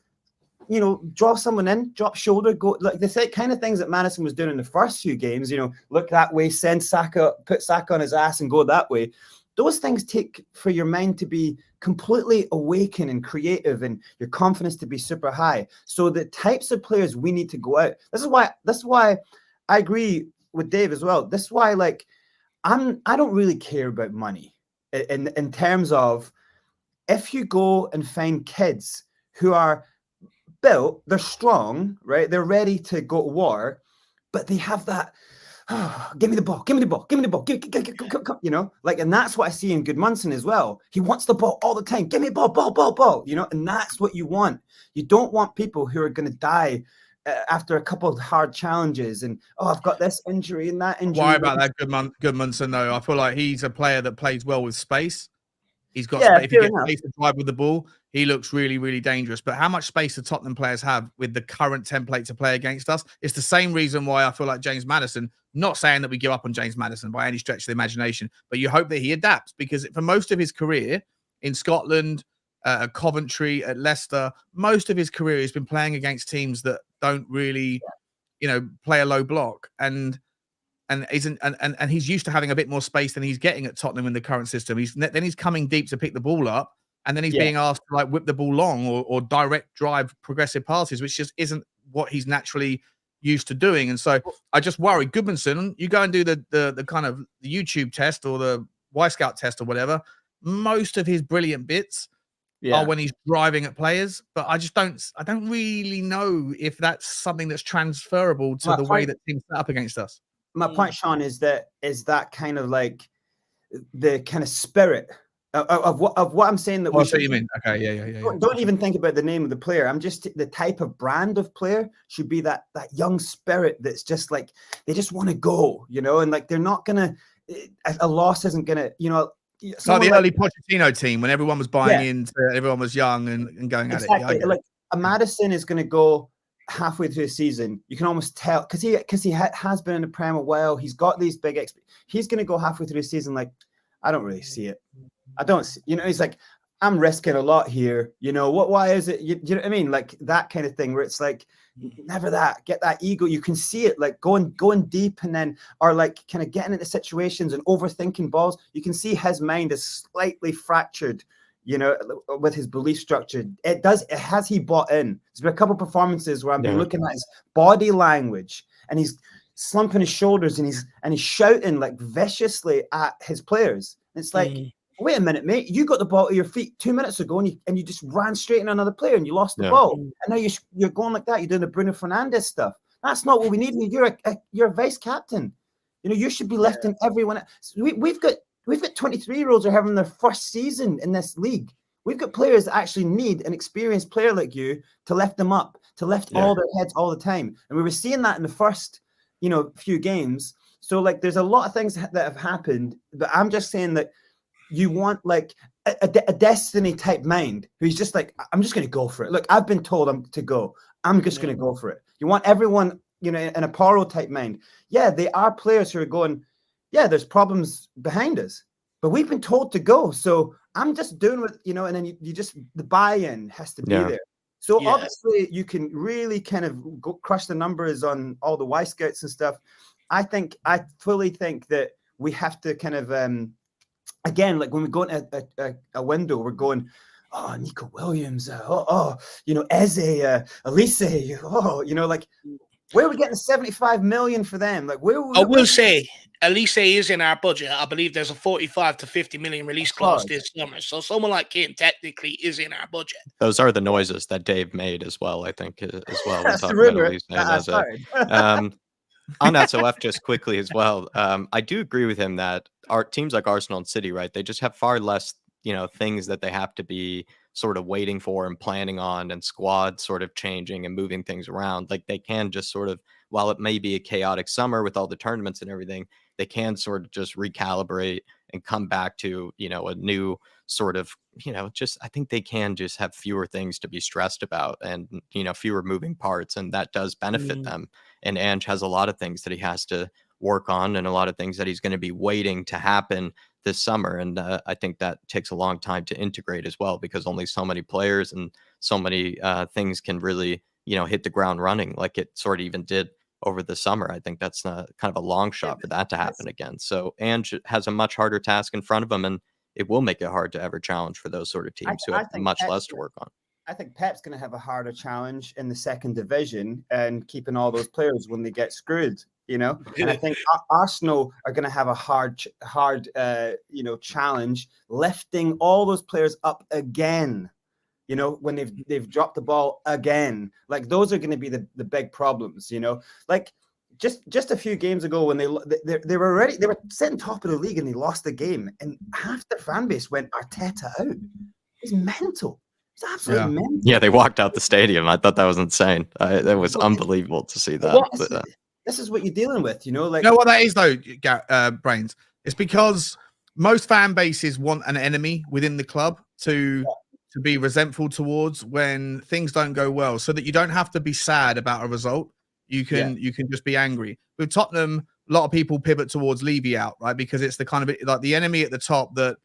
you know, draw someone in, drop shoulder, go, like the kind of things that Maddison was doing in the first few games, you know, look that way, send Saka, put Saka on his ass and go that way. Those things take for your mind to be completely awakened and creative, and your confidence to be super high. So the types of players we need to go out. This is why I agree with Dave as well. This is why, like, I don't really care about money in terms of, if you go and find kids who are built, they're strong, right? They're ready to go to war, but they have that, give me the ball, you know, like, and that's what I see in Goodmanson as well. He wants the ball all the time. Give me ball, you know, and that's what you want. You don't want people who are going to die after a couple of hard challenges and, oh, I've got this injury and that injury. Why about that Goodmanson, though? I feel like he's a player that plays well with space. He's got space. If he gets space to drive with the ball, he looks really, really dangerous. But how much space do Tottenham players have with the current template to play against us? It's the same reason why I feel like James Maddison, not saying that we give up on James Maddison by any stretch of the imagination, but you hope that he adapts, because for most of his career in Scotland, at Coventry, at Leicester, most of his career he's been playing against teams that don't really, you know, play a low block. And he's used to having a bit more space than he's getting at Tottenham in the current system. Then he's coming deep to pick the ball up, and then he's being asked to like whip the ball long or direct drive progressive passes, which just isn't what he's naturally used to doing. And so I just worry, Goodmanson, you go and do the kind of the YouTube test or the Y Scout test or whatever. Most of his brilliant bits are when he's driving at players, but I don't really know if that's something that's transferable to the way that teams set up against us. My point, Sean, is that kind of like the kind of spirit of what I'm saying that we should. You mean? Okay, yeah. Don't even think about the name of the player. I'm just, the type of brand of player should be that young spirit that's just like, they just want to go, you know, and like they're not gonna, a loss isn't gonna, you know. It's like the early Pochettino team when everyone was buying into, everyone was young and going at it. Yeah, like a Maddison is going to go halfway through the season. You can almost tell because he has been in the Prem a while. He's got these big he's going to go halfway through the season like, I don't really see it. I don't see, you know, he's like, I'm risking a lot here. You know, why is it? You know what I mean? Like that kind of thing where it's like, never get that ego. You can see it like going deep and then, or like kind of getting into situations and overthinking balls. You can see his mind is slightly fractured, you know, with his belief structure. Has he bought in? There's been a couple of performances where I've been looking at his body language and he's slumping his shoulders and he's shouting like viciously at his players. It's like, wait a minute, mate. You got the ball at your feet 2 minutes ago and you just ran straight in another player and you lost the ball. And now you're going like that. You're doing the Bruno Fernandes stuff. That's not what we need. You're a vice captain. You know, you should be lifting everyone. We've got 23-year-olds are having their first season in this league. We've got players that actually need an experienced player like you to lift them up, to lift all their heads all the time. And we were seeing that in the first, few games. So like, there's a lot of things that have happened, but I'm just saying that you want like a Destiny type mind who's just like, I'm just going to go for it. Look, I've been told I'm to go. I'm just going to go for it. You want everyone, in a Poro type mind. Yeah, they are players who are going, yeah, there's problems behind us, but we've been told to go. So I'm just doing what, and then you just, the buy-in has to be there. So obviously you can really kind of crush the numbers on all the Y Scouts and stuff. I fully think that we have to kind of, again, like when we go into a window, we're going, oh, Nico Williams, Eze, Elise, like, where are we getting 75 million for them? Like, I will say, Elise is in our budget. I believe there's a 45 to 50 million release clause this summer. So someone like Kim technically is in our budget. Those are the noises that Dave made as well, I think, as well. That's the rumor. On SOF, just quickly as well, I do agree with him that our teams like Arsenal and City, right, they just have far less, things that they have to be sort of waiting for and planning on, and squad sort of changing and moving things around. Like, they can just sort of, while it may be a chaotic summer with all the tournaments and everything, they can sort of just recalibrate and come back to, a new sort of, I think they can just have fewer things to be stressed about, and, fewer moving parts, and that does benefit them. And Ange has a lot of things that he has to work on, and a lot of things that he's going to be waiting to happen this summer. And I think that takes a long time to integrate as well, because only so many players and so many things can really, hit the ground running like it sort of even did over the summer. I think that's kind of a long shot for that to happen again. So Ange has a much harder task in front of him, and it will make it hard to ever challenge for those sort of teams who have much less to work on. I think Pep's going to have a harder challenge in the second division and keeping all those players when they get screwed, And I think Arsenal are going to have a hard, challenge lifting all those players up again, when they've dropped the ball again. Like, those are going to be the big problems, like just a few games ago when they were sitting top of the league and they lost the game, and half the fan base went Arteta out. It's mental. It's absolutely mental. Yeah, they walked out the stadium. I thought that was insane. That was unbelievable to see that. This is what you're dealing with, like. You know what that is though, Brains? It's because most fan bases want an enemy within the club to be resentful towards when things don't go well, so that you don't have to be sad about a result. You can just be angry. With Tottenham, a lot of people pivot towards Levy out, right? Because it's the kind of like the enemy at the top that,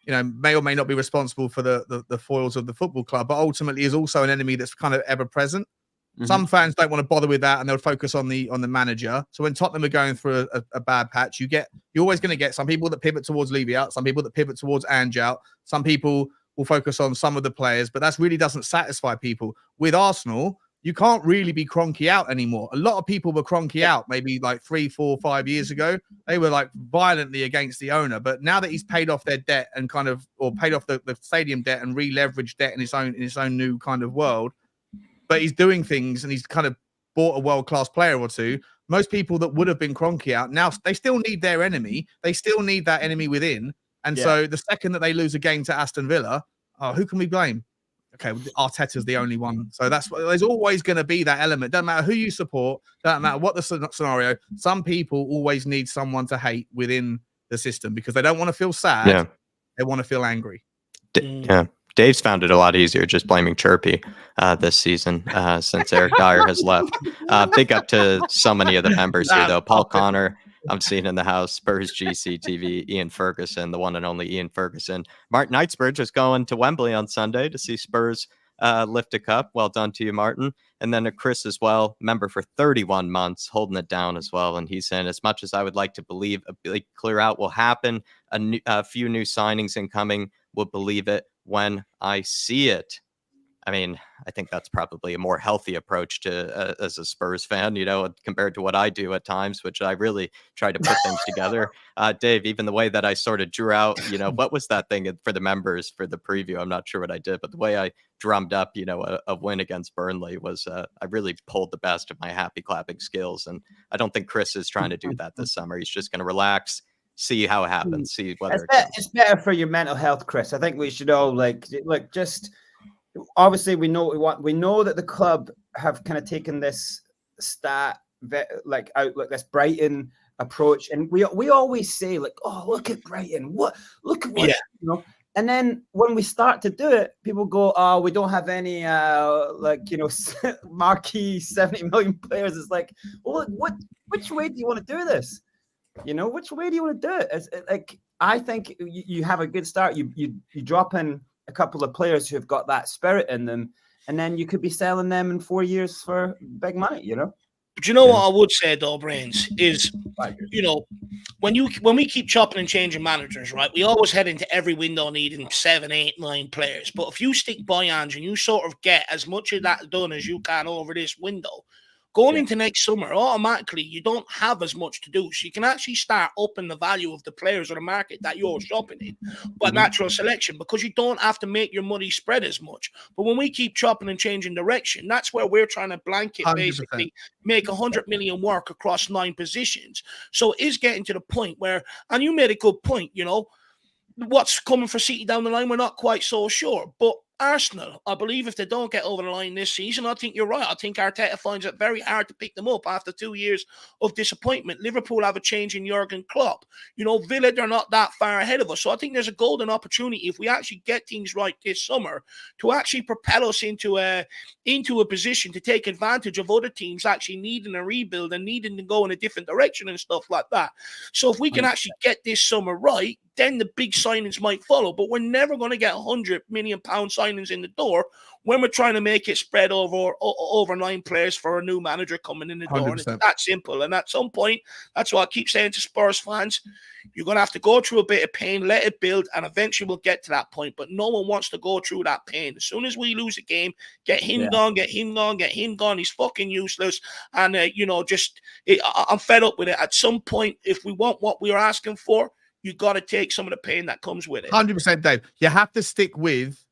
may or may not be responsible for the foils of the football club, but ultimately is also an enemy that's kind of ever present. Mm-hmm. Some fans don't want to bother with that, and they'll focus on the manager. So when Tottenham are going through a bad patch, you're always going to get some people that pivot towards Levy out, some people that pivot towards Ange out, some people will focus on some of the players, but that really doesn't satisfy people. With Arsenal, you can't really be Kroenke out anymore. A lot of people were Kroenke out maybe like 3, 4, 5 years ago. They were like violently against the owner. But now that he's paid off their debt and paid off the stadium debt and re-leveraged debt in his own new kind of world, but he's doing things and he's kind of bought a world-class player or two. Most people that would have been Kroenke out, now they still need their enemy. They still need that enemy within. And so the second that they lose a game to Aston Villa, who can we blame? Okay, Arteta's the only one. So there's always going to be that element. Doesn't matter who you support, doesn't matter what the scenario. Some people always need someone to hate within the system because they don't want to feel sad. Yeah. They want to feel angry. Dave's found it a lot easier just blaming Chirpy this season since Eric Dyer has left. Big up to so many of the members here, though. Paul Connor, I'm seeing in the house, Spurs GC TV, Ian Ferguson, the one and only Ian Ferguson. Martin Knightsbridge is going to Wembley on Sunday to see Spurs lift a cup. Well done to you, Martin. And then Chris as well, member for 31 months, holding it down as well. And he's saying, as much as I would like to believe a big clear out will happen, a few new signings incoming, will believe it when I see it. I mean, I think that's probably a more healthy approach to as a Spurs fan, compared to what I do at times, which I really try to put things together. Dave, even the way that I sort of drew out, what was that thing for the members for the preview? I'm not sure what I did, but the way I drummed up, a win against Burnley was I really pulled the best of my happy clapping skills. And I don't think Chris is trying to do that this summer. He's just going to relax, see how it happens, see whether it's better for your mental health, Chris. I think we should all just obviously we know what we want. We know that the club have kind of taken this outlook, this Brighton approach, and we always say like, oh, look at Brighton, look at what and then when we start to do it, people go, oh, we don't have any marquee 70 million players. It's like, well, which way do you want to do this? Which way do you want to do it? It's like, I think you have a good start. You drop in a couple of players who have got that spirit in them, and then you could be selling them in 4 years for big money, But what I would say though, Brains, is when we keep chopping and changing managers, right? We always head into every window needing 7, 8, 9 players. But if you stick by Ange and you sort of get as much of that done as you can over this window, going into next summer, automatically, you don't have as much to do. So you can actually start upping the value of the players or the market that you're shopping in by natural selection, because you don't have to make your money spread as much. But when we keep chopping and changing direction, that's where we're trying to blanket 100%. basically make 100 million work across 9 positions. So it is getting to the point where, and you made a good point, what's coming for City down the line, we're not quite so sure. But Arsenal, I believe if they don't get over the line this season, I think you're right. I think Arteta finds it very hard to pick them up after 2 years of disappointment. Liverpool have a change in Jurgen Klopp. Villa, they're not that far ahead of us. So I think there's a golden opportunity if we actually get things right this summer to actually propel us into a position to take advantage of other teams actually needing a rebuild and needing to go in a different direction and stuff like that. So if we can actually get this summer right, then the big signings might follow. But we're never going to get £100 million signings in the door when we're trying to make it spread over 9 players for a new manager coming in the door. 100%. And it's that simple. And at some point, that's what I keep saying to Spurs fans, you're going to have to go through a bit of pain, let it build, and eventually we'll get to that point. But no one wants to go through that pain. As soon as we lose a game, get him gone, get him gone. He's fucking useless. And, I'm fed up with it. At some point, if we want what we're asking for, you got to take some of the pain that comes with it. 100%, Dave. You have to stick with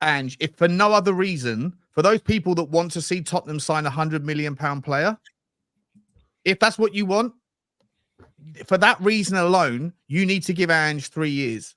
Ange, if for no other reason, for those people that want to see Tottenham sign £100 million player, if that's what you want, for that reason alone, you need to give Ange 3 years.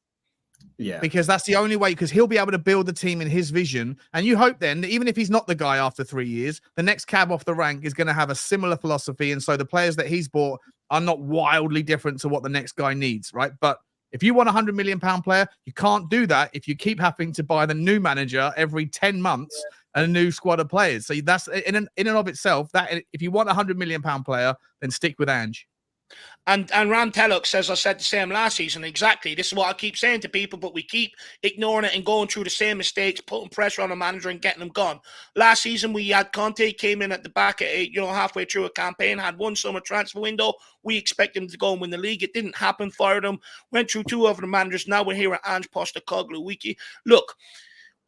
Yeah. Because that's the only way, because he'll be able to build the team in his vision. And you hope then that even if he's not the guy after 3 years, the next cab off the rank is going to have a similar philosophy. And so the players that he's bought are not wildly different to what the next guy needs, right? But if you want £100 million player, you can't do that if you keep having to buy the new manager every 10 months and a new squad of players. So that's in and of itself, that if you want £100 million player, then stick with Ange. And Ram Teluk says, I said the same last season. Exactly. This is what I keep saying to people, but we keep ignoring it and going through the same mistakes, putting pressure on the manager and getting them gone. Last season, we had Conte came in at the back at halfway through a campaign, had one summer transfer window. We expect him to go and win the league. It didn't happen. Fired him. Went through 2 other managers. Now we're here at Ange Postecoglou. Look,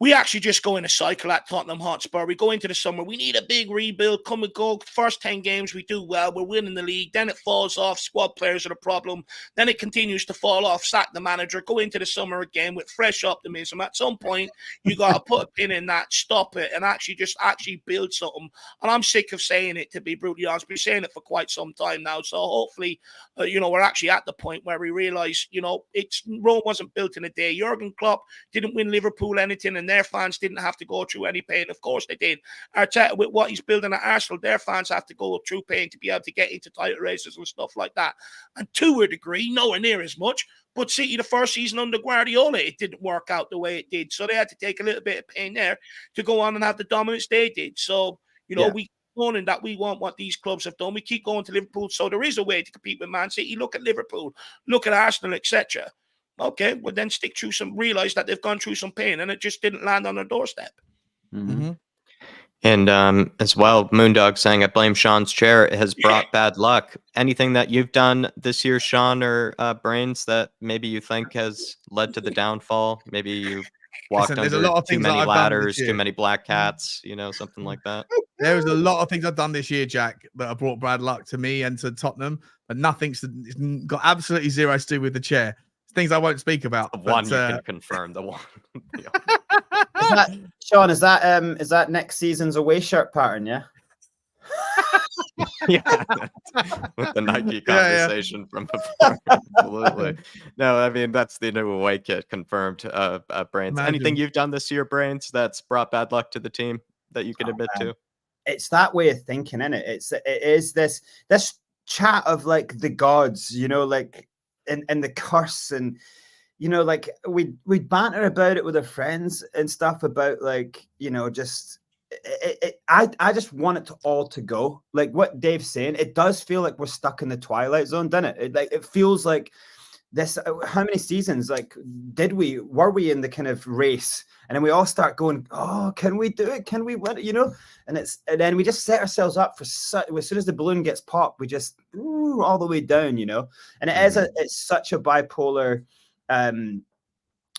we actually just go in a cycle at Tottenham Hotspur. We go into the summer. We need a big rebuild. Come and go. First 10 games, we do well. We're winning the league. Then it falls off. Squad players are the problem. Then it continues to fall off. Sack the manager. Go into the summer again with fresh optimism. At some point, you got to put a pin in that, stop it, and actually build something. And I'm sick of saying it, to be brutally honest. I've been saying it for quite some time now. So hopefully, we're actually at the point where we realize, Rome wasn't built in a day. Jurgen Klopp didn't win Liverpool anything, and their fans didn't have to go through any pain. Of course they did. Arteta, with what he's building at Arsenal, their fans have to go through pain to be able to get into title races and stuff like that. And to a degree, nowhere near as much. But City, the first season under Guardiola, it didn't work out the way it did. So they had to take a little bit of pain there to go on and have the dominance they did. So, we warning that we want what these clubs have done. We keep going to Liverpool. So there is a way to compete with Man City. Look at Liverpool, look at Arsenal, etc. Okay, well then stick through realize that they've gone through some pain and it just didn't land on their doorstep. Mm-hmm. And as well, Moondog saying, I blame Sean's chair. It has brought bad luck. Anything that you've done this year, Sean or Brains, that maybe you think has led to the downfall? Maybe you walked Listen, there's a under lot of too things that many I've done this ladders, too year. many black cats, something like that. There's a lot of things I've done this year, Jack, that have brought bad luck to me and to Tottenham, but it's got absolutely zero to do with the chair. It's things I won't speak about. The one but, you can confirm. The one. Is that, Sean, is that next season's away shirt pattern? Yeah. Yeah, with the Nike Yeah. conversation from before. Absolutely. No, I mean that's the new away kit confirmed. Brains. Anything Imagine. you've done this year, Brains, that's brought bad luck to the team that you can admit to? It's that way of thinking, in it. It is this chat of like the gods, like and the curse, and like we banter about it with our friends and stuff about like just. I just want it to all to go. Like what Dave's saying, it does feel like we're stuck in the twilight zone, doesn't it? It feels like this. How many seasons were we in the kind of race, and then we all start going, oh, can we do it? Can we win it? And then we just set ourselves up for as soon as the balloon gets popped, we just all the way down, And it's such a bipolar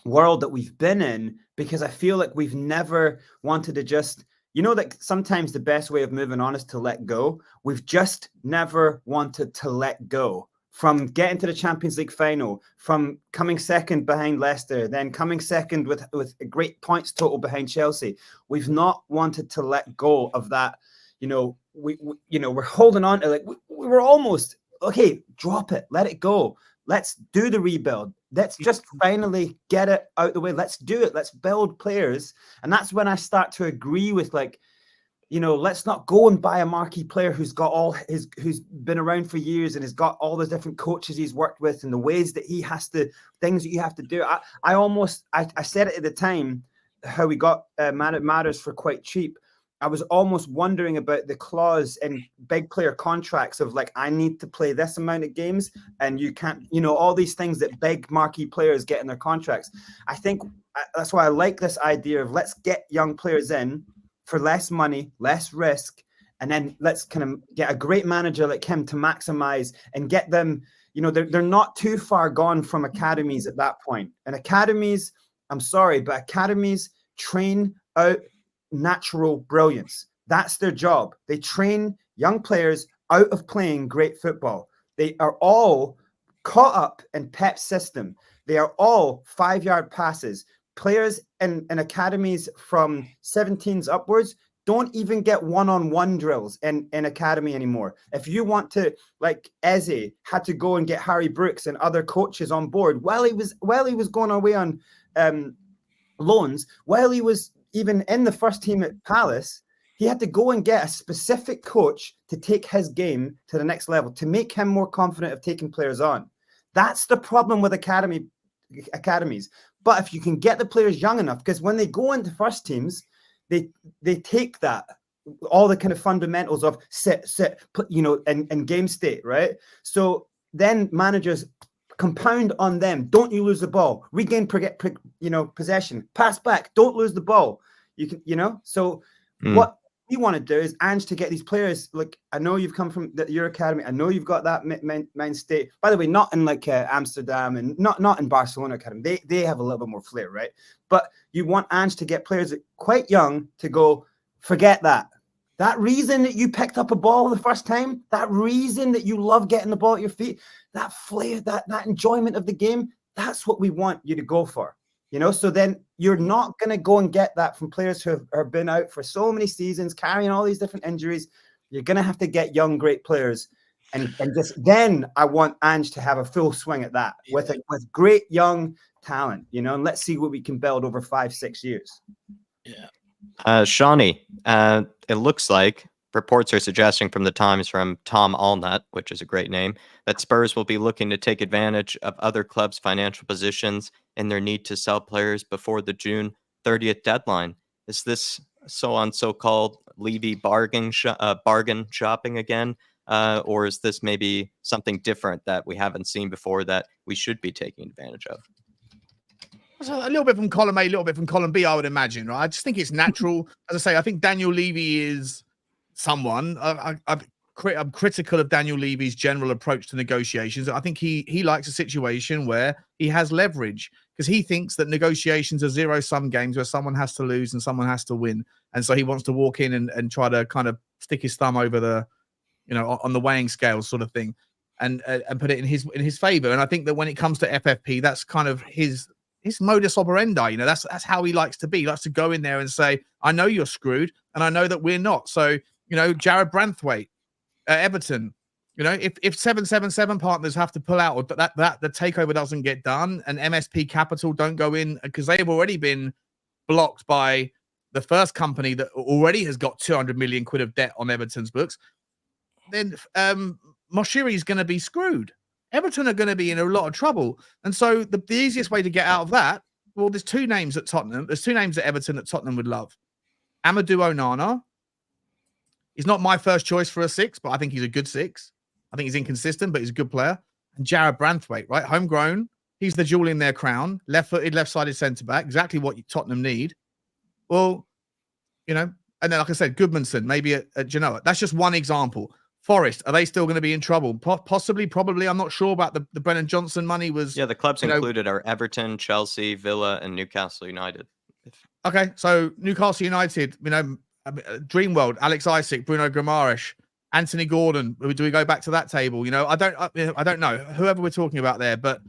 world that we've been in, because I feel like we've never wanted to just. Like sometimes the best way of moving on is to let go. We've just never wanted to let go from getting to the Champions League final, from coming second behind Leicester, then coming second with a great points total behind Chelsea. We've not wanted to let go of that. We're holding on to we were almost okay. Drop it, let it go. Let's do the rebuild. Let's just finally get it out the way. Let's do it. Let's build players. And that's when I start to agree with let's not go and buy a marquee player who's been around for years and has got all the different coaches he's worked with and the ways that things that you have to do. I said it at the time, how we got Matters for quite cheap. I was almost wondering about the clause in big player contracts of I need to play this amount of games and you can't, all these things that big marquee players get in their contracts. I think that's why I like this idea of let's get young players in for less money, less risk, and then let's kind of get a great manager like him to maximize and get them, they're not too far gone from academies at that point. And academies, I'm sorry, but academies train out natural brilliance. That's their job. They train young players out of playing great football. They are all caught up in Pep's system. They are all 5-yard passes. Players in academies from 17s upwards don't even get one-on-one drills in academy anymore. If you want to, Eze had to go and get Harry Brooks and other coaches on board while he was going away on loans, while he was even in the first team at Palace, he had to go and get a specific coach to take his game to the next level, to make him more confident of taking players on. That's the problem with academies. But if you can get the players young enough, because when they go into first teams, they take that, all the kind of fundamentals of sit, and game state, right? So then managers compound on them. Don't you lose the ball. Regain possession. Pass back. Don't lose the ball. You can, So what we want to do is Ange to get these players. I know you've come from your academy. I know you've got that mind state. By the way, not in Amsterdam and not in Barcelona academy. They have a little bit more flair, right? But you want Ange to get players quite young to go, forget that. That reason that you picked up a ball the first time, that reason that you love getting the ball at your feet, that flair, that enjoyment of the game, that's what we want you to go for. So then you're not going to go and get that from players who have been out for so many seasons, carrying all these different injuries. You're going to have to get young, great players. And just then I want Ange to have a full swing at that with great young talent, and let's see what we can build over 5-6 years. Yeah. Shawnee, it looks like reports are suggesting from the Times from Tom Allnut, which is a great name, that Spurs will be looking to take advantage of other clubs' financial positions and their need to sell players before the June 30th deadline. Is this so-called Levy bargain shopping again? Or is this maybe something different that we haven't seen before that we should be taking advantage of? So a little bit from column A, a little bit from column B, I would imagine, right? I just think it's natural. As I say, I think Daniel Levy is someone. I'm critical of Daniel Levy's general approach to negotiations. I think he likes a situation where he has leverage because he thinks that negotiations are zero-sum games where someone has to lose and someone has to win. And so he wants to walk in and try to kind of stick his thumb over the, on the weighing scale sort of thing, and put it in his favor. And I think that when it comes to FFP, that's kind of his modus operandi. That's how he likes to be. He likes to go in there and say, I know you're screwed and I know that we're not. So, Jared Branthwaite at Everton, if 777 partners have to pull out, or that the takeover doesn't get done, and MSP Capital don't go in because they have already been blocked by the first company that already has got 200 million quid of debt on Everton's books, then Moshiri is going to be screwed. Everton are going to be in a lot of trouble. And so the easiest way to get out of that, well, there's two names at Tottenham. There's two names at Everton that Tottenham would love. Amadou Onana. He's not my first choice for a 6, but I think he's a good 6. I think he's inconsistent, but he's a good player. And Jared Branthwaite, right? Homegrown. He's the jewel in their crown. Left-footed, left-sided centre-back. Exactly what Tottenham need. Well, and then, like I said, Goodmanson, maybe at Genoa. That's just one example. Forest, are they still going to be in trouble? Possibly, probably. I'm not sure about the Brennan Johnson money was. Yeah, the clubs included are Everton, Chelsea, Villa, and Newcastle United. Okay, so Newcastle United, Dreamworld, Alex Isak, Bruno Guimaraes, Anthony Gordon. Do we go back to that table? I don't know whoever we're talking about there, but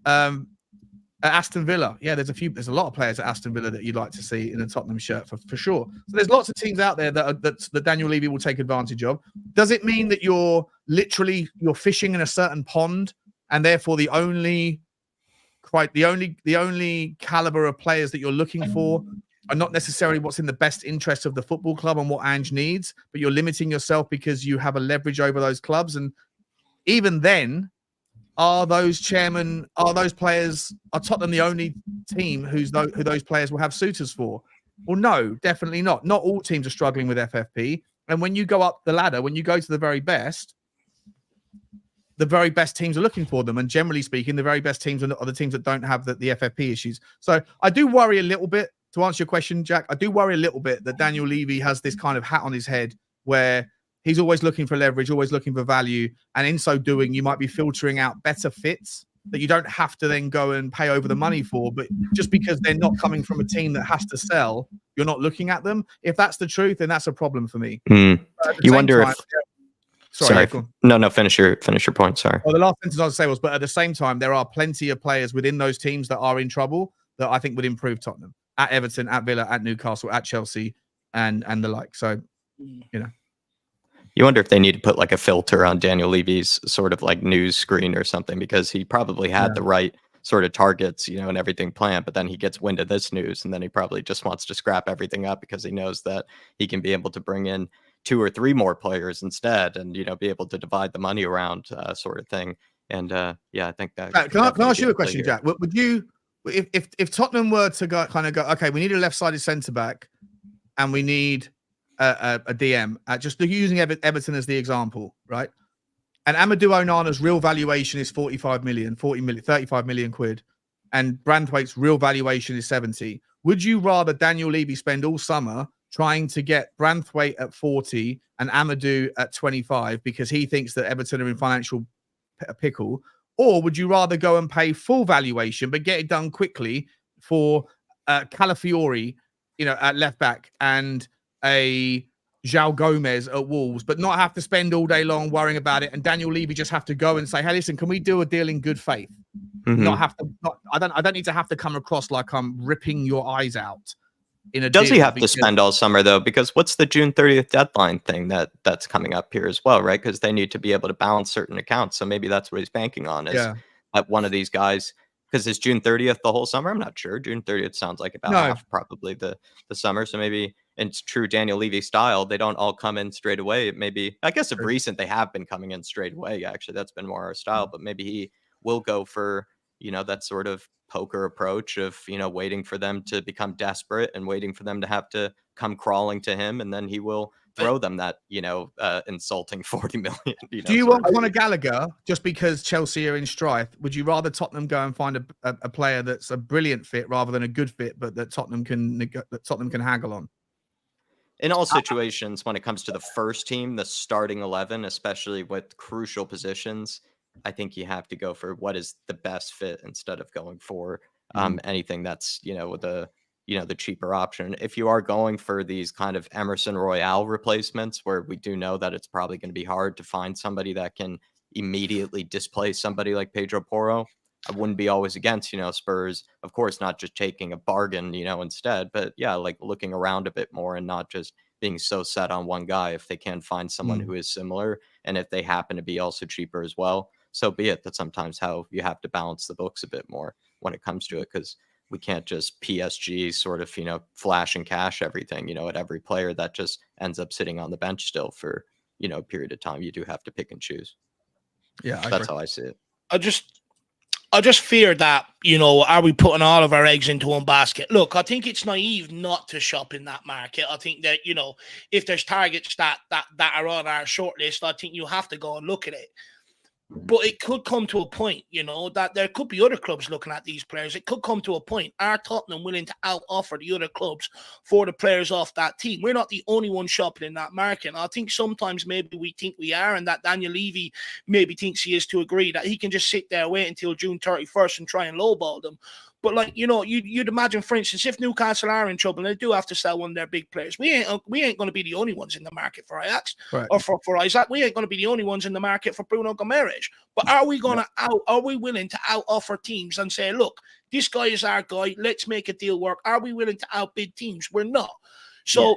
at Aston Villa, yeah, there's a lot of players at Aston Villa that you'd like to see in a Tottenham shirt for sure. So there's lots of teams out there that Daniel Levy will take advantage of. Does it mean that you're fishing in a certain pond, and therefore the only caliber of players that you're looking for are not necessarily what's in the best interest of the football club and what Ange needs, but you're limiting yourself because you have a leverage over those clubs? And even then, are those players, are Tottenham the only team who those players will have suitors for? Well, no, definitely not. Not all teams are struggling with FFP. And when you go up the ladder, when you go to the very best teams are looking for them. And generally speaking, the very best teams are the teams that don't have the FFP issues. So I do worry a little bit, to answer your question, Jack, I do worry a little bit that Daniel Levy has this kind of hat on his head where he's always looking for leverage, always looking for value. And in so doing, you might be filtering out better fits that you don't have to then go and pay over the money for. But just because they're not coming from a team that has to sell, you're not looking at them. If that's the truth, then that's a problem for me. You wonder if... Sorry. No, finish your point. Sorry. Well, the last sentence I was say was, but at the same time, there are plenty of players within those teams that are in trouble that I think would improve Tottenham. At Everton, at Villa, at Newcastle, at Chelsea, and the like. So, You wonder if they need to put like a filter on Daniel Levy's sort of like news screen or something, because he probably had the right sort of targets, and everything planned, but then he gets wind of this news and then he probably just wants to scrap everything up because he knows that he can be able to bring in 2 or 3 more players instead and, be able to divide the money around sort of thing. And I think that. Can I ask you a question, Jack? Would you, if Tottenham were to go, okay, we need a left-sided centre-back and we need a DM, just using Everton as the example, right? And Amadou Onana's real valuation is 35 million, quid, and Branthwaite's real valuation is 70. Would you rather Daniel Levy spend all summer trying to get Branthwaite at 40 and Amadou at 25 because he thinks that Everton are in financial pickle, or would you rather go and pay full valuation but get it done quickly for Calafiori, at left back, and a João Gomez at Wolves, but not have to spend all day long worrying about it, and Daniel Levy just have to go and say, hey, listen, can we do a deal in good faith? I don't need to have to come across like I'm ripping your eyes out in a Does deal he have to spend all summer though? Because what's the June 30th deadline thing that's coming up here as well, right? Because they need to be able to balance certain accounts. So maybe that's what he's banking on, is that one of these guys, because it's June 30th the whole summer. I'm not sure. June 30th sounds like about half probably the summer. So maybe in true Daniel Levy style, they don't all come in straight away. Maybe, I guess of recent, they have been coming in straight away. Actually, that's been more our style, but maybe he will go for, that sort of poker approach of, waiting for them to become desperate and waiting for them to have to come crawling to him. And then he will throw them that, insulting 40 million. Do you want Conor Gallagher just because Chelsea are in strife? Would you rather Tottenham go and find a player that's a brilliant fit rather than a good fit, but that Tottenham can haggle on? In all situations, when it comes to the first team, the starting 11, especially with crucial positions, I think you have to go for what is the best fit instead of going for anything that's, the the cheaper option. If you are going for these kind of Emerson Royale replacements, where we do know that it's probably going to be hard to find somebody that can immediately displace somebody like Pedro Porro, I wouldn't be always against, Spurs, of course, not just taking a bargain, instead, but yeah, like looking around a bit more and not just being so set on one guy. If they can find someone who is similar, and if they happen to be also cheaper as well, so be it. That's sometimes how you have to balance the books a bit more when it comes to it, because we can't just PSG sort of, flash and cash everything, at every player that just ends up sitting on the bench still for, a period of time. You do have to pick and choose. Yeah, that's how I see it. I just fear that, are we putting all of our eggs into one basket? Look, I think it's naive not to shop in that market. I think that, if there's targets that are on our short list, I think you have to go and look at it. But it could come to a point, that there could be other clubs looking at these players. It could come to a point. Are Tottenham willing to out-offer the other clubs for the players off that team? We're not the only one shopping in that market. And I think sometimes maybe we think we are, and that Daniel Levy maybe thinks he is to agree that he can just sit there, wait until June 31st and try and lowball them. But you'd imagine, for instance, if Newcastle are in trouble and they do have to sell one of their big players, we ain't going to be the only ones in the market for Ajax or for Isaac. We ain't going to be the only ones in the market for Bruno Gomes. But are we willing to out offer teams and say, look, this guy is our guy, let's make a deal work? Are we willing to outbid teams? We're not. So,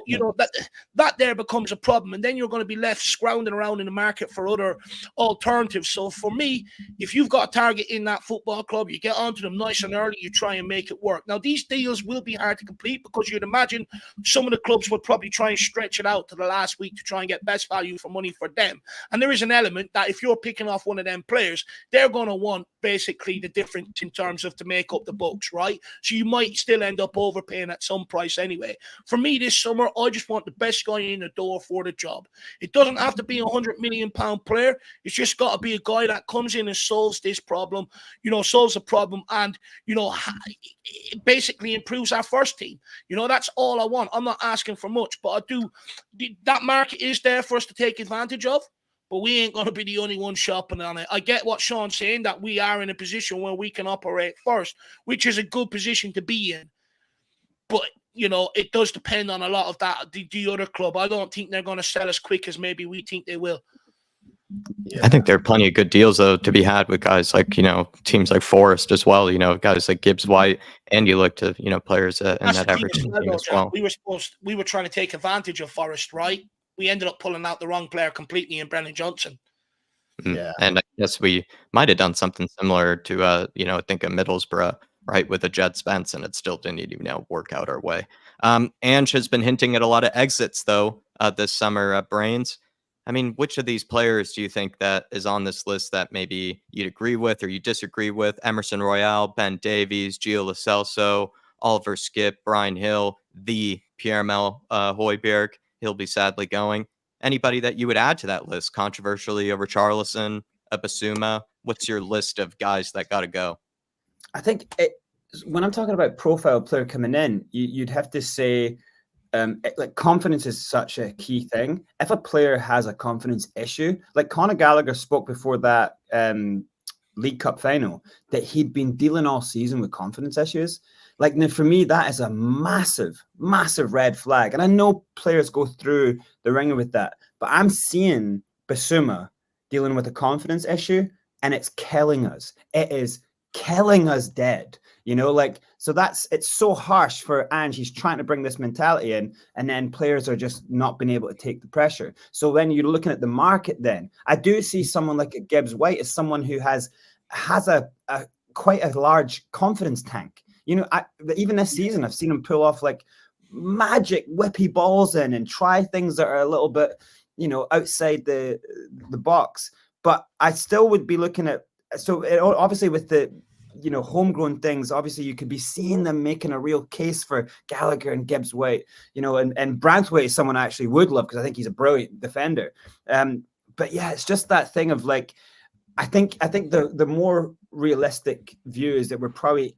that there becomes a problem. And then you're going to be left scrounging around in the market for other alternatives. So for me, if you've got a target in that football club, you get onto them nice and early, you try and make it work. Now, these deals will be hard to complete because you'd imagine some of the clubs would probably try and stretch it out to the last week to try and get best value for money for them. And there is an element that if you're picking off one of them players, they're going to want basically the difference in terms of to make up the books, right? So you might still end up overpaying at some price anyway. For me, this summer, I just want the best guy in the door for the job. It doesn't have to be a £100 million player. It's just got to be a guy that comes in and solves this problem, solves the problem and, basically improves our first team. That's all I want. I'm not asking for much, but I do. That market is there for us to take advantage of, but we ain't going to be the only one shopping on it. I get what Sean's saying, that we are in a position where we can operate first, which is a good position to be in. But it does depend on a lot of that. The other club, I don't think they're going to sell as quick as maybe we think they will. Yeah. I think there are plenty of good deals, though, to be had with guys like, teams like Forest as well, guys like Gibbs White, and you look to, players in that Everton team as well. We were trying to take advantage of Forest, right? We ended up pulling out the wrong player completely in Brennan Johnson. Yeah. And I guess we might have done something similar to, I think a Middlesbrough, right, with a Jed Spence, and it still didn't even work out our way. Ange has been hinting at a lot of exits, though, this summer. Brains, I mean, which of these players do you think that is on this list that maybe you'd agree with or you disagree with? Emerson Royale, Ben Davies, Gio Lo Celso, Oliver Skip, Brian Hill, the Pierre-Emile Højbjerg. He'll be sadly going. Anybody that you would add to that list, controversially, over Richarlison, Basuma? What's your list of guys that got to go? I think when I'm talking about profile player coming in, you'd have to say, like, confidence is such a key thing. If a player has a confidence issue, like Conor Gallagher spoke before that League Cup final, that he'd been dealing all season with confidence issues. Like, now for me, that is a massive, massive red flag. And I know players go through the ringer with that, but I'm seeing Basuma dealing with a confidence issue, and it's killing us. It is killing us dead, so it's so harsh for Ange. He's trying to bring this mentality in, and then players are just not being able to take the pressure. So when you're looking at the market, then I do see someone like a Gibbs White as someone who has a quite a large confidence tank. Even this season, I've seen him pull off like magic whippy balls in and try things that are a little bit, outside the box. But I still would be looking at, obviously with the, homegrown things, obviously you could be seeing them making a real case for Gallagher and Gibbs White, and Branthwaite is someone I actually would love because I think he's a brilliant defender. But yeah, it's just that thing of like, I think the more realistic view is that we're probably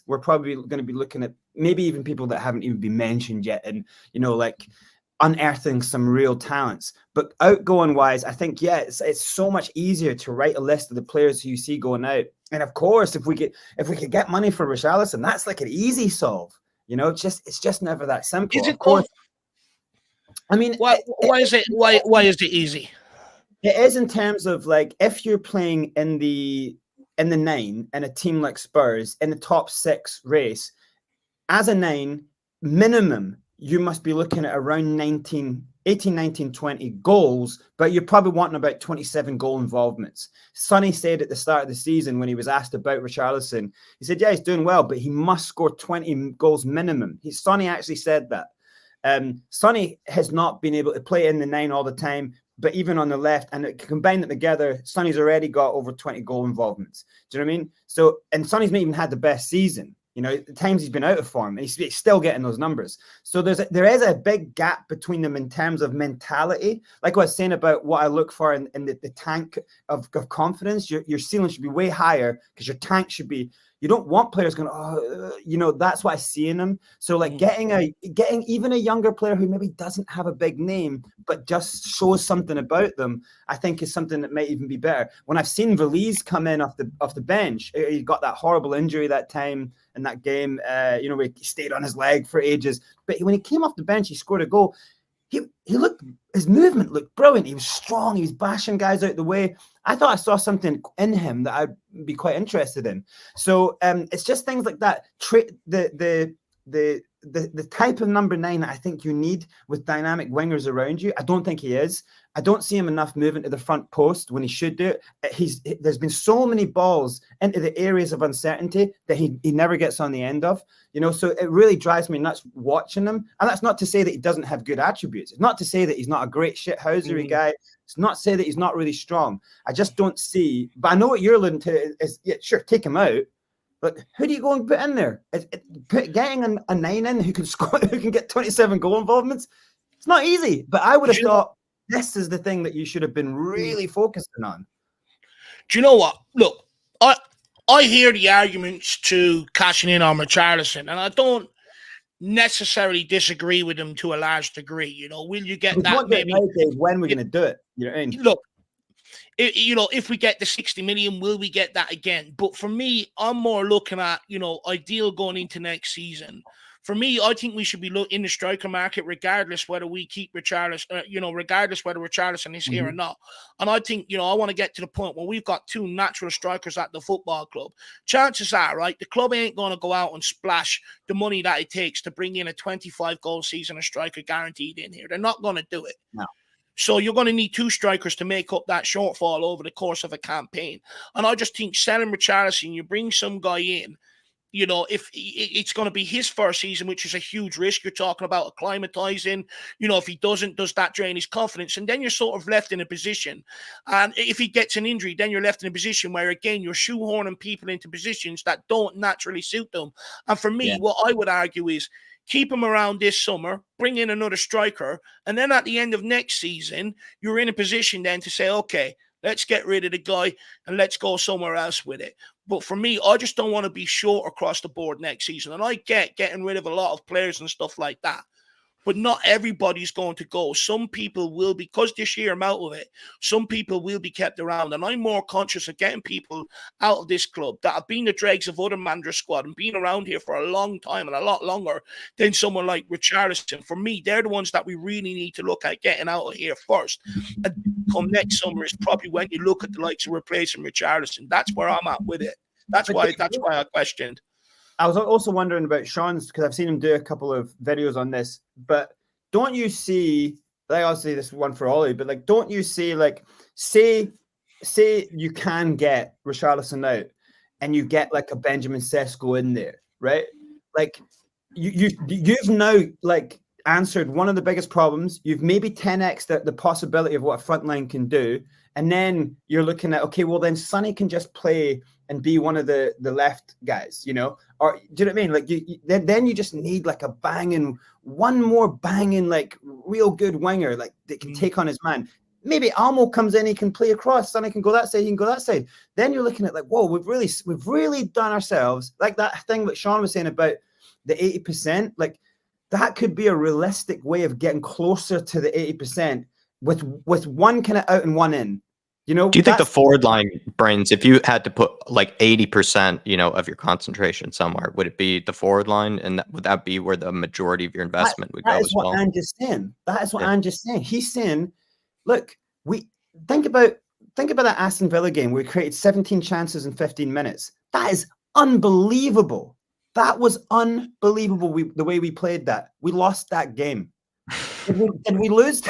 we're probably going to be looking at maybe even people that haven't even been mentioned yet, and like unearthing some real talents. But outgoing wise, I think it's so much easier to write a list of the players who you see going out And of course, if we could get money for Richarlison, that's like an easy solve. You know, it's just never that simple. Is it Of course, I mean, why is it easy? it is in terms of like if you're playing in the 9 and a team like Spurs in the top 6 race, as a 9, minimum, you must be looking at around 18, 19, 20 goals, but you're probably wanting about 27 goal involvements. Sonny said at the start of the season when he was asked about Richarlison, he said, yeah, he's doing well, but he must score 20 goals minimum. Sonny actually said that. Sonny has not been able to play in the 9 all the time, but even on the left, and combine them together, Sonny's already got over 20 goal involvements. Do you know what I mean? So, and Sonny's not even had the best season. You know, the times he's been out of form, and he's still getting those numbers. So there is a big gap between them in terms of mentality. Like I was saying about what I look for in the tank of confidence, your ceiling should be way higher because your tank should be. You don't want players going, you know, that's what I see in them. So like getting even a younger player who maybe doesn't have a big name, but just shows something about them, I think is something that might even be better. When I've seen Valise come in off the bench, he got that horrible injury that time in that game, you know, where he stayed on his leg for ages. But when he came off the bench, he scored a goal. He looked, his movement looked brilliant. He was strong. He was bashing guys out the way. I thought I saw something in him that I'd be quite interested in. So it's just things like that. The type of number 9 that I think you need with dynamic wingers around you, I don't think he is. I don't see him enough moving to the front post when he should do it. There's been so many balls into the areas of uncertainty that he never gets on the end of. You know, so it really drives me nuts watching him. And that's not to say that he doesn't have good attributes. It's not to say that he's not a great shithousery guy. It's not to say that he's not really strong. I just don't see. But I know what you're alluding to is yeah, sure, take him out. But who do you go and put in there? Getting a 9 in who can score, who can get 27 goal involvements, it's not easy. But I would have thought this is the thing that you should have been really focusing on. Do you know what? Look, I hear the arguments to cashing in on Richarlison, and I don't necessarily disagree with them to a large degree. You know, will you get that? Maybe when we're going to do it? You know what I mean? Look. You know, if we get the 60 million, will we get that again? But for me, I'm more looking at, you know, ideal going into next season. For me, I think we should be looking in the striker market, regardless whether we keep Richarlison, you know, regardless whether Richarlison is here or not. And I think, you know, I want to get to the point where we've got 2 natural strikers at the football club. Chances are, right, the club ain't going to go out and splash the money that it takes to bring in a 25-goal season a striker guaranteed in here. They're not going to do it. No. So you're going to need 2 strikers to make up that shortfall over the course of a campaign. And I just think selling Richarlison, you bring some guy in, you know, if it's going to be his first season, which is a huge risk. You're talking about acclimatizing, you know, if he does that drain his confidence? And then you're sort of left in a position. And if he gets an injury, then you're left in a position where, again, you're shoehorning people into positions that don't naturally suit them. And for me, what I would argue is, keep him around this summer, bring in another striker, and then at the end of next season, you're in a position then to say, okay, let's get rid of the guy and let's go somewhere else with it. But for me, I just don't want to be short across the board next season. And I get getting rid of a lot of players and stuff like that. But not everybody's going to go. Some people will, because this year I'm out of it, some people will be kept around. And I'm more conscious of getting people out of this club that have been the dregs of other manager squad and been around here for a long time and a lot longer than someone like Richarlison. For me, they're the ones that we really need to look at getting out of here first. And come next summer is probably when you look at the likes of replacing Richarlison. That's where I'm at with it. That's why I questioned. I was also wondering about Sean's, because I've seen him do a couple of videos on this, but don't you see, like, I'll say this one for Ollie, but like, don't you see, like, say you can get Richarlison out and you get like a Benjamin Sesko in there, right? Like you've now like answered one of the biggest problems. You've maybe 10x the possibility of what a front line can do. And then you're looking at, okay, well then Sonny can just play and be one of the left guys, you know? Or do you know what I mean? Like then you just need like one more banging, like real good winger, like that can take on his man. Maybe Almo comes in, he can play across, Sonny can go that side, he can go that side. Then you're looking at like, whoa, we've really done ourselves, like that thing that Sean was saying about the 80%, like that could be a realistic way of getting closer to the 80% with one kind of out and one in. You know, Do you think the that's forward line, Brains, if you had to put like 80%, of your concentration somewhere, would it be the forward line? And would that be where the majority of your investment would that go is as what well? Ange is saying. That is what Yeah. Ange is saying. He's saying, look, we think about that Aston Villa game where we created 17 chances in 15 minutes. That is unbelievable. That was unbelievable. The way we played that. We lost that game. Did we lose?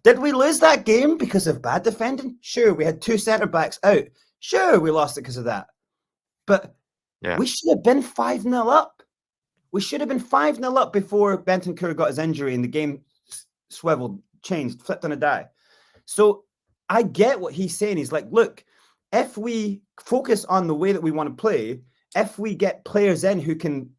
Did we lose that game because of bad defending? Sure, we had 2 centre backs out. Sure, we lost it because of that. But Yeah. we should have been 5-0 up. We should have been 5-0 up before Bentancur got his injury and the game swiveled, changed, flipped on a die. So I get what he's saying. He's like, look, if we focus on the way that we want to play, if we get players in who can,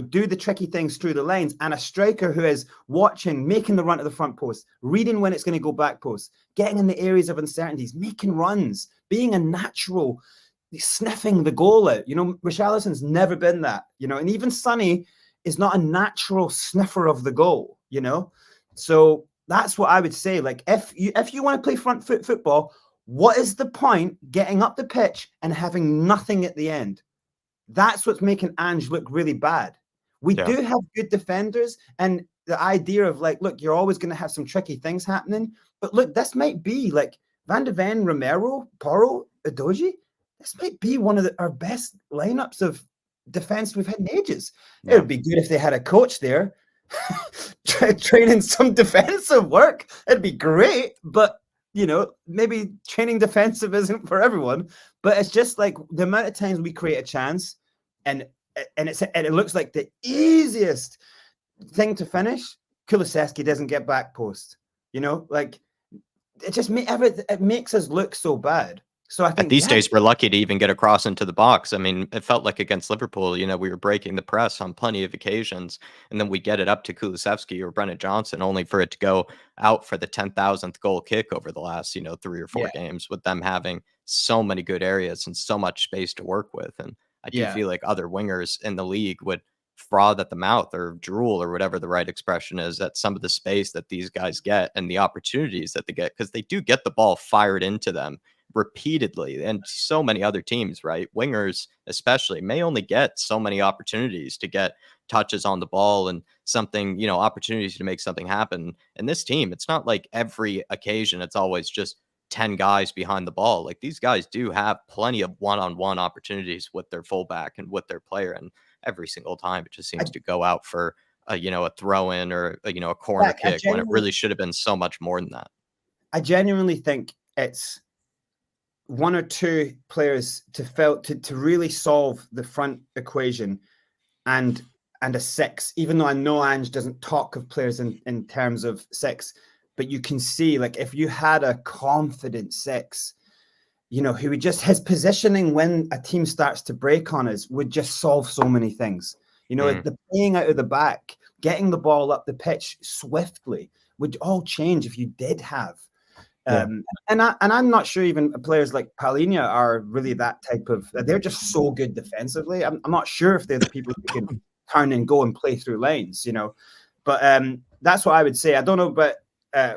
do the tricky things through the lanes, and a striker who is watching, making the run to the front post, reading when it's going to go back post, getting in the areas of uncertainties, making runs, being a natural, sniffing the goal out. Richarlison's never been that, and even Sonny is not a natural sniffer of the goal, So that's what I would say. Like, if you want to play front foot football, what is the point getting up the pitch and having nothing at the end? That's what's making Ange look really bad. We do have good defenders, and the idea of like, look, you're always going to have some tricky things happening. But look, this might be like Van de Ven, Romero, Porro, Udogie. This might be one of our best lineups of defense we've had in ages. It would be good if they had a coach there training some defensive work. It'd be great, but maybe training defensive isn't for everyone. But it's just like the amount of times we create a chance, and it looks like the easiest thing to finish. Kulusevski doesn't get back post. Like it just it makes us look so bad. So I think these days we're lucky to even get across into the box. I mean, it felt like against Liverpool, we were breaking the press on plenty of occasions, and then we get it up to Kulusevski or Brennan Johnson, only for it to go out for the 10,000th goal kick over the last, 3 or 4 games, with them having so many good areas and so much space to work with. And I do feel like other wingers in the league would froth at the mouth or drool or whatever the right expression is at some of the space that these guys get and the opportunities that they get, because they do get the ball fired into them repeatedly. And so many other teams, right? Wingers especially may only get so many opportunities to get touches on the ball and something, opportunities to make something happen. And this team, it's not like every occasion it's always just 10 guys behind the ball. Like, these guys do have plenty of one-on-one opportunities with their fullback and with their player, and every single time it just seems to go out for a throw in or a corner kick, when it really should have been so much more than that. I genuinely think it's 1 or 2 players to really solve the front equation, and a 6. Even though I know Ange doesn't talk of players in terms of 6, but you can see, like, if you had a confident 6, who would just, his positioning when a team starts to break on us would just solve so many things. The playing out of the back, getting the ball up the pitch swiftly would all change if you did have. And I'm not sure even players like Palhinha are really that type of. They're just so good defensively. I'm not sure if they're the people who can turn and go and play through lanes, But that's what I would say. I don't know, but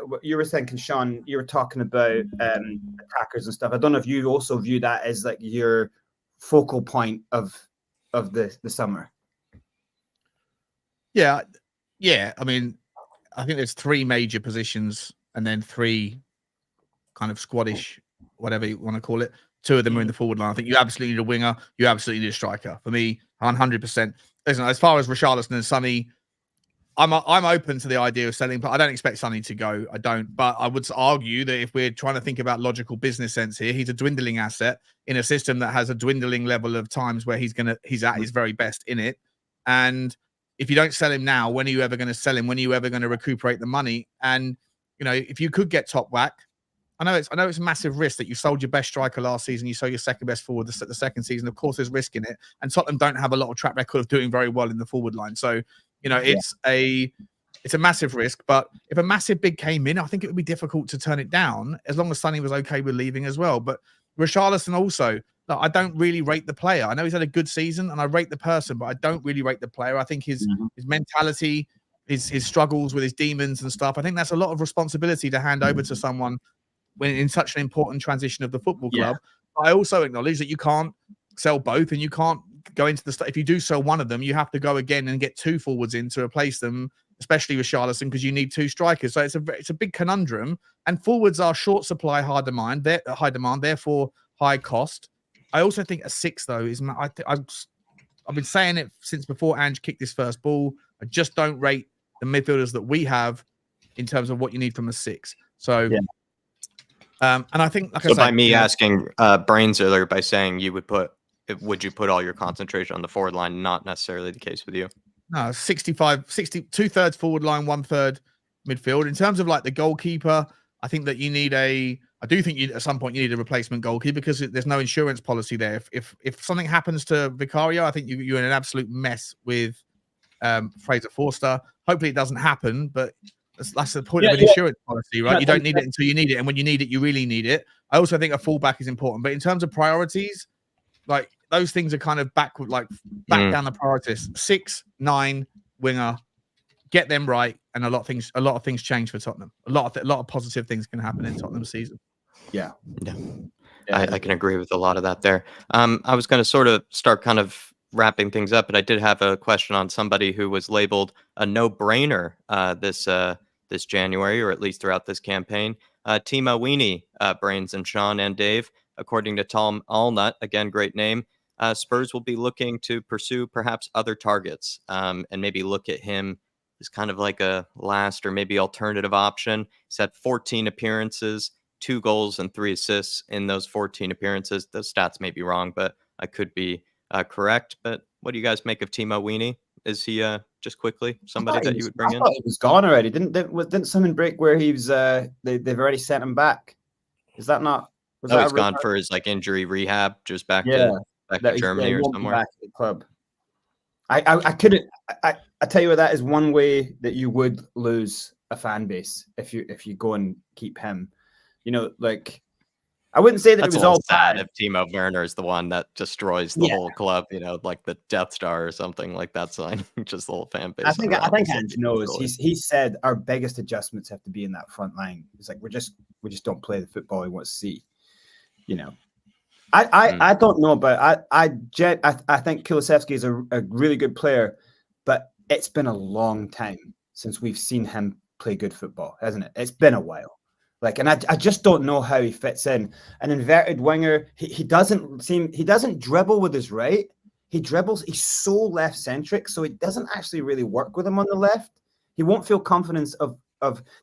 what you were thinking, Sean, you were talking about attackers and stuff. I don't know if you also view that as like your focal point of the summer. Yeah. I mean, I think there's 3 major positions and then 3 kind of squadish, whatever you want to call it. 2 of them are in the forward line. I think you absolutely need a winger. You absolutely need a striker. For me, 100%. Listen, as far as Richarlison and Sonny, I'm open to the idea of selling, but I don't expect Sonny to go. I don't. But I would argue that if we're trying to think about logical business sense here, he's a dwindling asset in a system that has a dwindling level of times where he's at his very best in it. And if you don't sell him now, when are you ever going to sell him? When are you ever going to recuperate the money? And if you could get top whack, I know it's a massive risk that you sold your best striker last season, you sold your second best forward the second season. Of course, there's risk in it, and Tottenham don't have a lot of track record of doing very well in the forward line. So, it's a massive risk. But if a massive bid came in, I think it would be difficult to turn it down, as long as Sonny was okay with leaving as well. But Richarlison also, I don't really rate the player. I know he's had a good season, and I rate the person, but I don't really rate the player. I think his mentality, his struggles with his demons and stuff, I think that's a lot of responsibility to hand over to someone when in such an important transition of the football club. I also acknowledge that you can't sell both, and you can't go into the if you do sell one of them, you have to go again and get 2 forwards in to replace them, especially with Richarlison, because you need 2 strikers. So it's a big conundrum. And forwards are short supply, high demand, therefore high cost. I also think a 6 though is I've been saying it since before Ange kicked his first ball. I just don't rate the midfielders that we have in terms of what you need from a 6. So, and I think, like I said, by me asking Brains earlier by saying would you put all your concentration on the forward line? Not necessarily the case with you. No, 60, 2/3 forward line, 1/3 midfield. In terms of like the goalkeeper, I think that you need I do think at some point you need a replacement goalkeeper because there's no insurance policy there. If something happens to Vicario, I think you're in an absolute mess with Fraser Forster. Hopefully it doesn't happen, but that's the point of an insurance policy, right? You don't need it until you need it, and when you need it, you really need it. I also think a fullback is important, but in terms of priorities, like those things are kind of back down the priorities. 6, 9 winger, get them right, and a lot of things change for Tottenham. A lot of positive things can happen in Tottenham's season. Yeah. I can agree with a lot of that there. I was going to sort of start kind of wrapping things up, but I did have a question on somebody who was labeled a no-brainer this January, or at least throughout this campaign. Timo Weenie, Brains and Sean and Dave, according to Tom Allnut, again, great name. Spurs will be looking to pursue perhaps other targets and maybe look at him as kind of like a last or maybe alternative option. He's had 14 appearances, 2 goals and 3 assists in those 14 appearances. Those stats may be wrong, but I could be correct. But what do you guys make of Timo Weenie? Is he just quickly somebody that you would bring in? I thought he was gone already. Didn't something break where he was? They've already sent him back. Is that not? No, he's gone for his injury rehab, just back to Germany or somewhere. Back at the club. I couldn't. I tell you what, that is one way that you would lose a fan base if you go and keep him. You know, I wouldn't say that it was all sad bad. if Timo Werner is the one that destroys the whole club, you know, like the Death Star or something like that sign, just the whole fan base. I think Ange knows. He said our biggest adjustments have to be in that front line. It's like we just don't play the football he wants to see. You know, I don't know, but I think Kulusevski is a really good player, but it's been a long time since we've seen him play good football, hasn't it? It's been a while. And I just don't know how he fits in. An inverted winger, he doesn't dribble with his right. He dribbles, he's so left-centric, so it doesn't actually really work with him on the left. He won't feel confidence of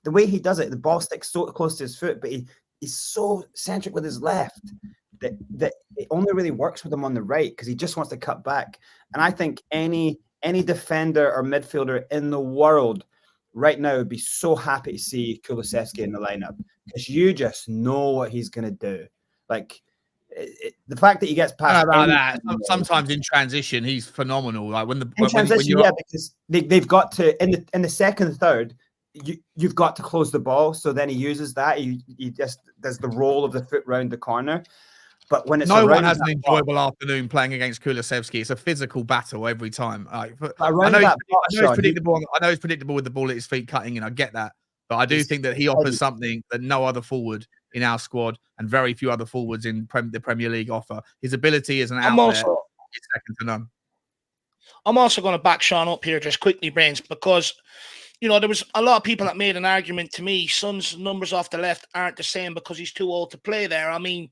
the way he does it. The ball sticks so close to his foot, but he's so centric with his left that it only really works with him on the right because he just wants to cut back. And I think any defender or midfielder in the world right now would be so happy to see Kulusevski in the lineup because you just know what he's going to do. The fact that he gets past sometimes in transition he's phenomenal. Like when because they've got to in the second third you've got to close the ball, so then he uses that. He just does the roll of the foot round the corner. But when it's no one has an enjoyable afternoon playing against Kulusevski. It's a physical battle every time. I know it's predictable. I know it's predictable with the ball at his feet cutting, and I get that. But I do think that he offers something that no other forward in our squad and very few other forwards in the Premier League offer. His ability as an outlet is second to none. I'm also going to back Sean up here just quickly, Brains, because you know there was a lot of people that made an argument to me. Son's numbers off the left aren't the same because he's too old to play there. I mean,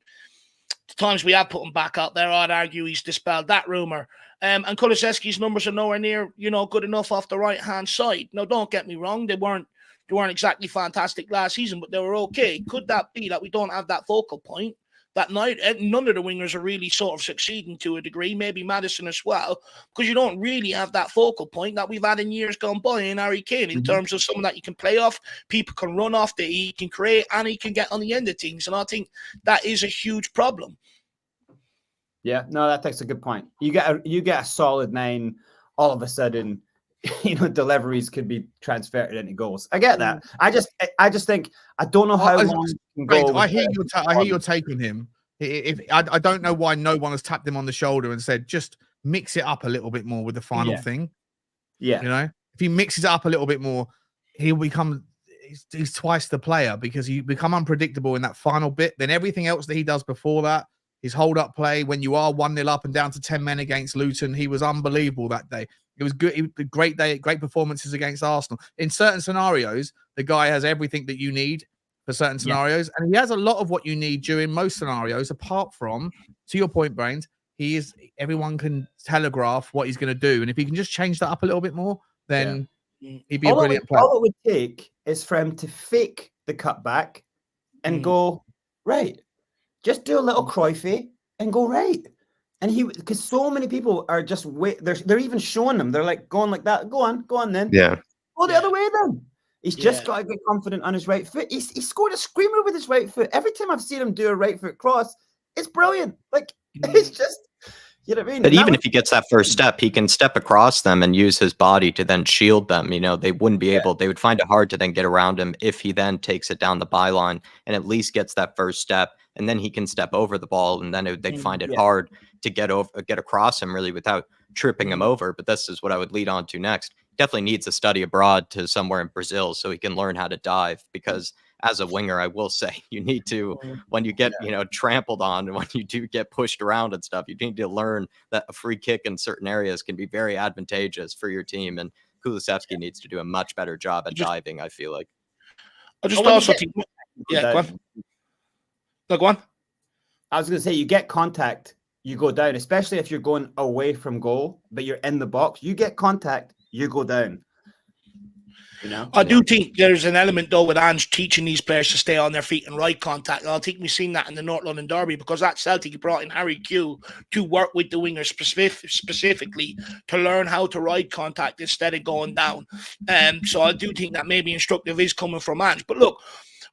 the times we have put him back out there, I'd argue he's dispelled that rumor. And Kulusevski's numbers are nowhere near, good enough off the right-hand side. Now, don't get me wrong. They weren't exactly fantastic last season, but they were okay. Could that be that we don't have that focal point that night? None of the wingers are really sort of succeeding to a degree, maybe Maddison as well, because you don't really have that focal point that we've had in years gone by in Harry Kane in terms of someone that you can play off, people can run off, that he can create, and he can get on the end of things. And I think that is a huge problem. Yeah, no, that's a good point. You get a solid 9, all of a sudden, deliveries could be transferred into goals. I get that. I just think I don't know how long can go. I hear your take on him. I don't know why no one has tapped him on the shoulder and said just mix it up a little bit more with the final thing. Yeah, if he mixes it up a little bit more, he'll become he's twice the player because you become unpredictable in that final bit. Then everything else that he does before that, his hold-up play, when you are 1-0 up and down to 10 men against Luton, he was unbelievable that day. It was good. It was a great day, great performances against Arsenal. In certain scenarios, the guy has everything that you need for certain scenarios, and he has a lot of what you need during most scenarios, apart from, to your point, Brains, everyone can telegraph what he's going to do, and if he can just change that up a little bit more, then he'd be a brilliant player. All it would take is for him to fake the cutback and go, right, just do a little Cruyffy and go right. And because so many people are just they're even showing them. They're like going like that. Go on then. Yeah. Go the other way then. He's just got to get confident on his right foot. He scored a screamer with his right foot. Every time I've seen him do a right foot cross, it's brilliant. Like, it's just, you know what I mean? But even if he gets that first step, he can step across them and use his body to then shield them. You know, they wouldn't be able, they would find it hard to then get around him if he then takes it down the byline and at least gets that first step. And then he can step over the ball, and then they'd find it hard to get across him really without tripping him over. But this is what I would lead on to next. Definitely needs a study abroad to somewhere in Brazil so he can learn how to dive, because as a winger, I will say you need to, when you get, trampled on, and when you do get pushed around and stuff, you need to learn that a free kick in certain areas can be very advantageous for your team. And Kulusevski needs to do a much better job at diving, I feel like. I just also think, go on. No, go on. I was going to say, you get contact, you go down, especially if you're going away from goal, but you're in the box. You get contact, you go down. You know? I do think there's an element, though, with Ange teaching these players to stay on their feet and right contact. And I think we've seen that in the North London Derby, because at Celtic, he brought in Harry Q to work with the wingers specifically to learn how to ride contact instead of going down. So I do think that maybe instructive is coming from Ange. But look,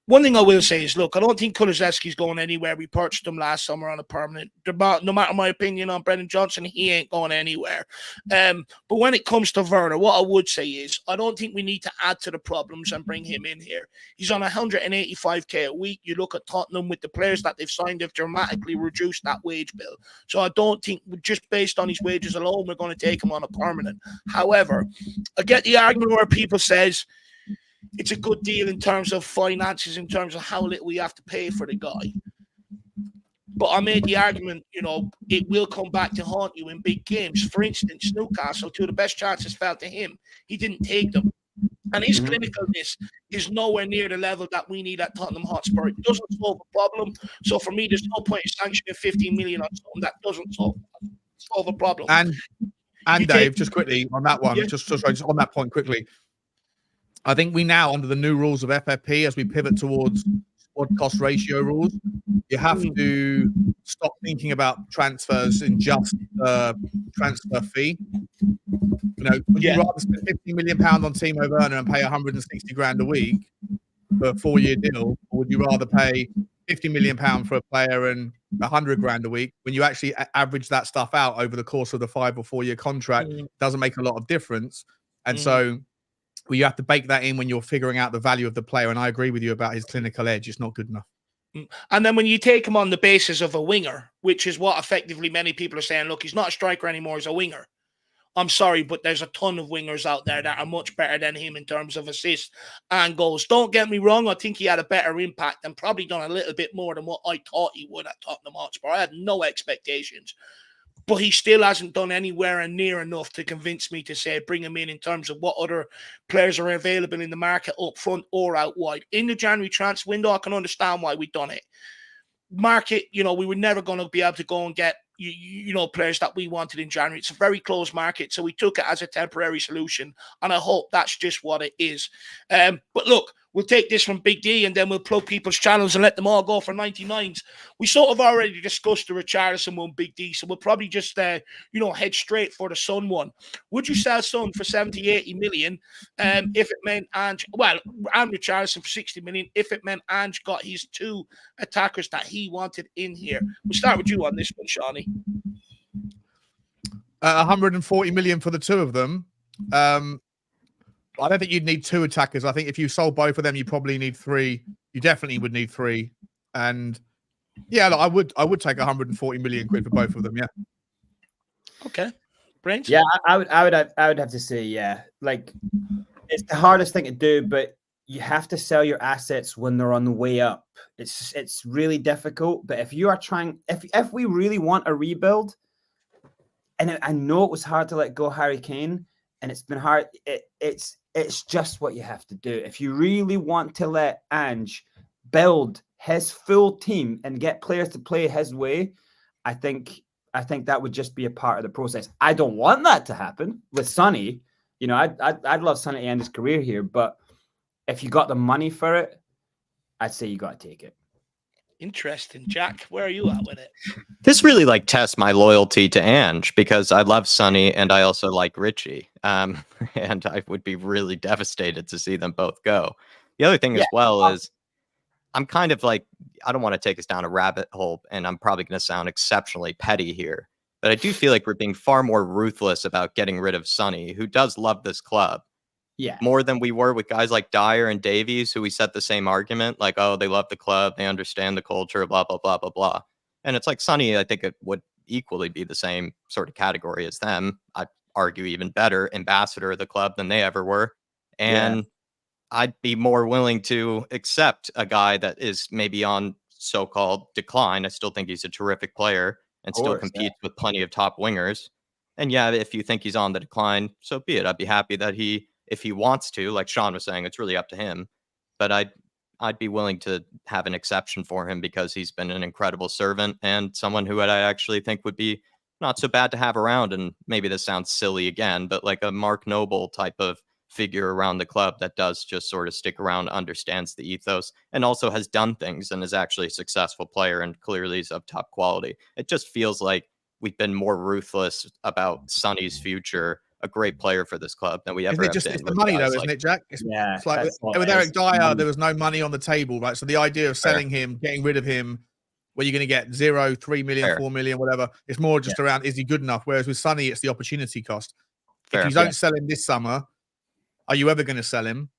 one thing I will say is, look, I don't think Kulusevski's going anywhere. We purchased him last summer on a permanent. No matter my opinion on Brendan Johnson, he ain't going anywhere. But when it comes to Werner, what I would say is, I don't think we need to add to the problems and bring him in here. He's on 185k a week. You look at Tottenham with the players that they've signed, they've dramatically reduced that wage bill. So I don't think, just based on his wages alone, we're going to take him on a permanent. However, I get the argument where people says, it's a good deal in terms of finances, in terms of how little we have to pay for the guy. But I made the argument, it will come back to haunt you in big games. For instance, Newcastle, two of the best chances fell to him. He didn't take them. And his clinicalness is nowhere near the level that we need at Tottenham Hotspur. It doesn't solve a problem. So for me, there's no point in sanctioning 15 million on something that doesn't solve a problem. And Dave, just quickly on that one, just on that point quickly, I think we now, under the new rules of FFP, as we pivot towards squad cost ratio rules, you have to stop thinking about transfers in just transfer fee. Would you rather spend £50 million on Timo Werner and pay 160 grand a week for a 4-year deal, or would you rather pay £50 million for a player and 100 grand a week? When you actually average that stuff out over the course of the 5 or 4 year contract, it doesn't make a lot of difference. And so you have to bake that in when you're figuring out the value of the player. And I agree with you about his clinical edge. It's not good enough. And then when you take him on the basis of a winger, which is what effectively many people are saying, look, he's not a striker anymore, he's a winger. I'm sorry, but there's a ton of wingers out there that are much better than him in terms of assists and goals. Don't get me wrong, I think he had a better impact and probably done a little bit more than what I thought he would at Tottenham Hotspur. I had no expectations. But he still hasn't done anywhere near enough to convince me to say bring him in terms of what other players are available in the market up front or out wide. In the January transfer window, I can understand why we've done it. Market, we were never going to be able to go and get, players that we wanted in January. It's a very closed market, so we took it as a temporary solution, and I hope that's just what it is. But look, we'll take this from Big D, and then we'll plug people's channels and let them all go for 99s. We sort of already discussed the Richarlison one, Big D, so we'll probably just, head straight for the Son one. Would you sell Son for 70, 80 million if it meant Ange, and Richarlison for 60 million, if it meant Ange got his 2 attackers that he wanted in here? We'll start with you on this one, Shawnee. 140 million for the 2 of them. I don't think you'd need 2 attackers. I think if you sold both of them, you probably need 3. You definitely would need 3. And I would take 140 million quid for both of them. Yeah. Okay. Brains? Yeah, I would have to say, like, it's the hardest thing to do, but you have to sell your assets when they're on the way up. It's really difficult. But if you are trying, if we really want a rebuild, and I know it was hard to let go Harry Kane, and it's been hard. It's just what you have to do. If you really want to let Ange build his full team and get players to play his way, I think that would just be a part of the process. I don't want that to happen with Sonny. You know, I'd love Sonny to end his career here, but if you got the money for it, I'd say you got to take it. Interesting. Jack, where are you at with it? This really like tests my loyalty to Ange because I love Sonny and I also like Richie. And I would be really devastated to see them both go. The other thing as well is I'm kind of like, I don't want to take us down a rabbit hole, and I'm probably going to sound exceptionally petty here, but I do feel like we're being far more ruthless about getting rid of Sonny, who does love this club. Yeah. More than we were with guys like Dyer and Davies, who we set the same argument, like, oh, they love the club, they understand the culture, blah, blah, blah, blah, blah. And it's like Sonny, I think it would equally be the same sort of category as them. I'd argue even better ambassador of the club than they ever were. And I'd be more willing to accept a guy that is maybe on so-called decline. I still think he's a terrific player and still competes with plenty of top wingers. And yeah, if you think he's on the decline, so be it. I'd be happy that if he wants to, like Sean was saying, it's really up to him. But I'd be willing to have an exception for him because he's been an incredible servant and someone who I actually think would be not so bad to have around. And maybe this sounds silly again, but like a Mark Noble type of figure around the club that does just sort of stick around, understands the ethos, and also has done things and is actually a successful player and clearly is of top quality. It just feels like we've been more ruthless about Sonny's future, a great player for this club, than we ever have been. It's the money, though, isn't it, Jack? It's like with Eric Dyer, there was no money on the table, right? So the idea of selling him, getting rid of him, where you're going to get 0, 3 million, 4 million, whatever, it's more just around, is he good enough? Whereas with Sonny, it's the opportunity cost. If you don't sell him this summer, are you ever going to sell him?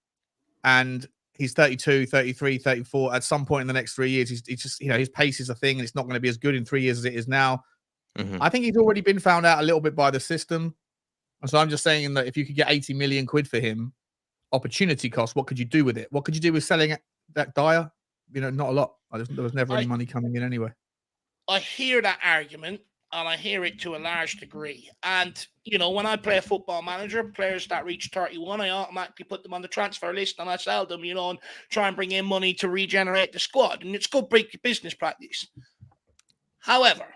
And he's 32, 33, 34. At some point in the next 3 years, he's just, his pace is a thing, and it's not going to be as good in 3 years as it is now. I think he's already been found out a little bit by the system. And so I'm just saying that if you could get 80 million quid for him, opportunity cost, what could you do with it? What could you do with selling that Dyer? Not a lot. There was never any money coming in anyway. I hear that argument, and I hear it to a large degree. And, when I play a football manager, players that reach 31, I automatically put them on the transfer list and I sell them, and try and bring in money to regenerate the squad. And it's good business practice. However,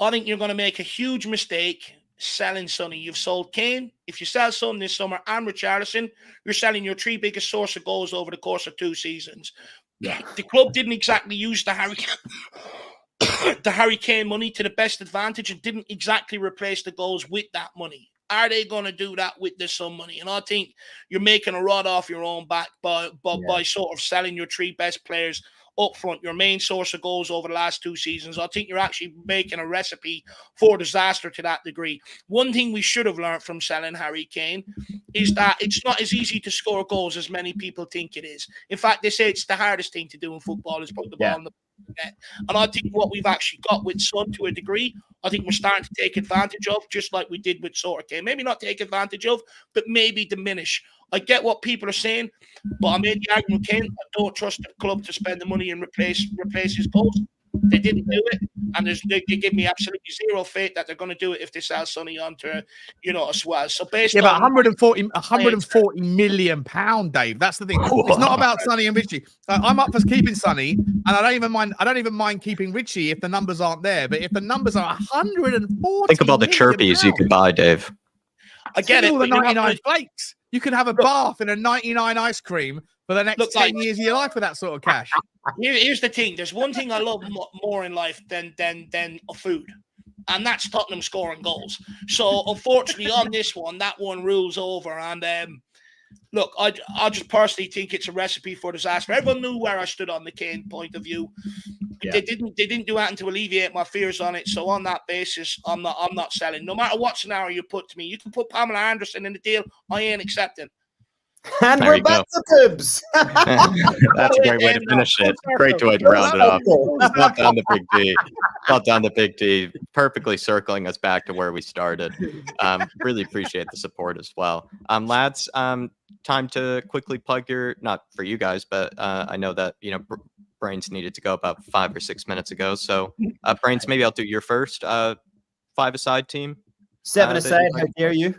I think you're going to make a huge mistake selling Sonny. You've sold Kane. If you sell Son this summer and Richarlison, you're selling your 3 biggest source of goals over the course of 2 seasons. Yeah. The club didn't exactly use the Harry Kane money to the best advantage and didn't exactly replace the goals with that money. Are they going to do that with the Son money? And I think you're making a rod off your own back by sort of selling your 3 best players up front, your main source of goals over the last 2 seasons. I think you're actually making a recipe for disaster to that degree. One thing we should have learned from selling Harry Kane is that it's not as easy to score goals as many people think it is. In fact, they say it's the hardest thing to do in football is put the ball in the net. And I think what we've actually got with Son to a degree, I think we're starting to take advantage of, just like we did with sort of Kane. Maybe not take advantage of, but maybe diminish. I get what people are saying, but I made the argument, Kane, I don't trust the club to spend the money and replace his goals. They didn't do it, and they give me absolutely zero faith that they're going to do it if they sell Sonny on to, as well. So based on 140 million pound, Dave. That's the thing. It's not about Sonny and Richie. I'm up for keeping Sonny, and I don't even mind keeping Richie if the numbers aren't there. But if the numbers are 140, think about the chirpies you could buy, Dave. I get it. All the 99 flakes. You can have a bath in a 99 ice cream for the next 10 years of your life with that sort of cash. Here's the thing. There's one thing I love more in life than food, and that's Tottenham scoring goals. So unfortunately, on this one, that one rules over. And look, I just personally think it's a recipe for disaster. Everyone knew where I stood on the Kane point of view. Yeah. They didn't do anything to alleviate my fears on it. So on that basis, I'm not selling. No matter what scenario you put to me, you can put Pamela Anderson in the deal. I ain't accepting. And there we're back to Tibbs. That's a great way to finish it. Great way to round it off. Well done, the Big D. Well done, the Big D. Perfectly circling us back to where we started. Really appreciate the support as well. Lads, time to quickly plug your, not for you guys, but I know that, you know, Brains needed to go about 5 or 6 minutes ago. So Brains, maybe I'll do your first 5-a-side team. 7 that aside, you'd like how to dare plug. you?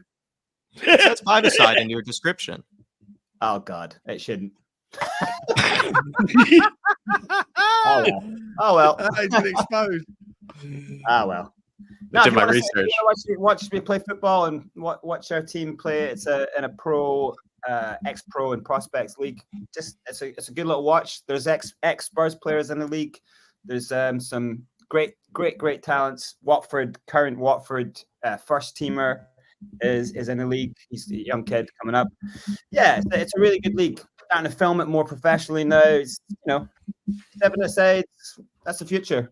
It says 5-a-side in your description. Oh God, it shouldn't. oh well. It's been exposed. Ah well. I did if you my wanna research. watch me play football and watch our team play. It's in a pro, ex-pro and prospects league. Just it's a good little watch. There's ex Spurs players in the league. There's some great talents. Current Watford first teamer is in the league. He's a young kid coming up. Yeah, it's a really good league. Starting to film it more professionally now. It's, 7 aside. That's the future.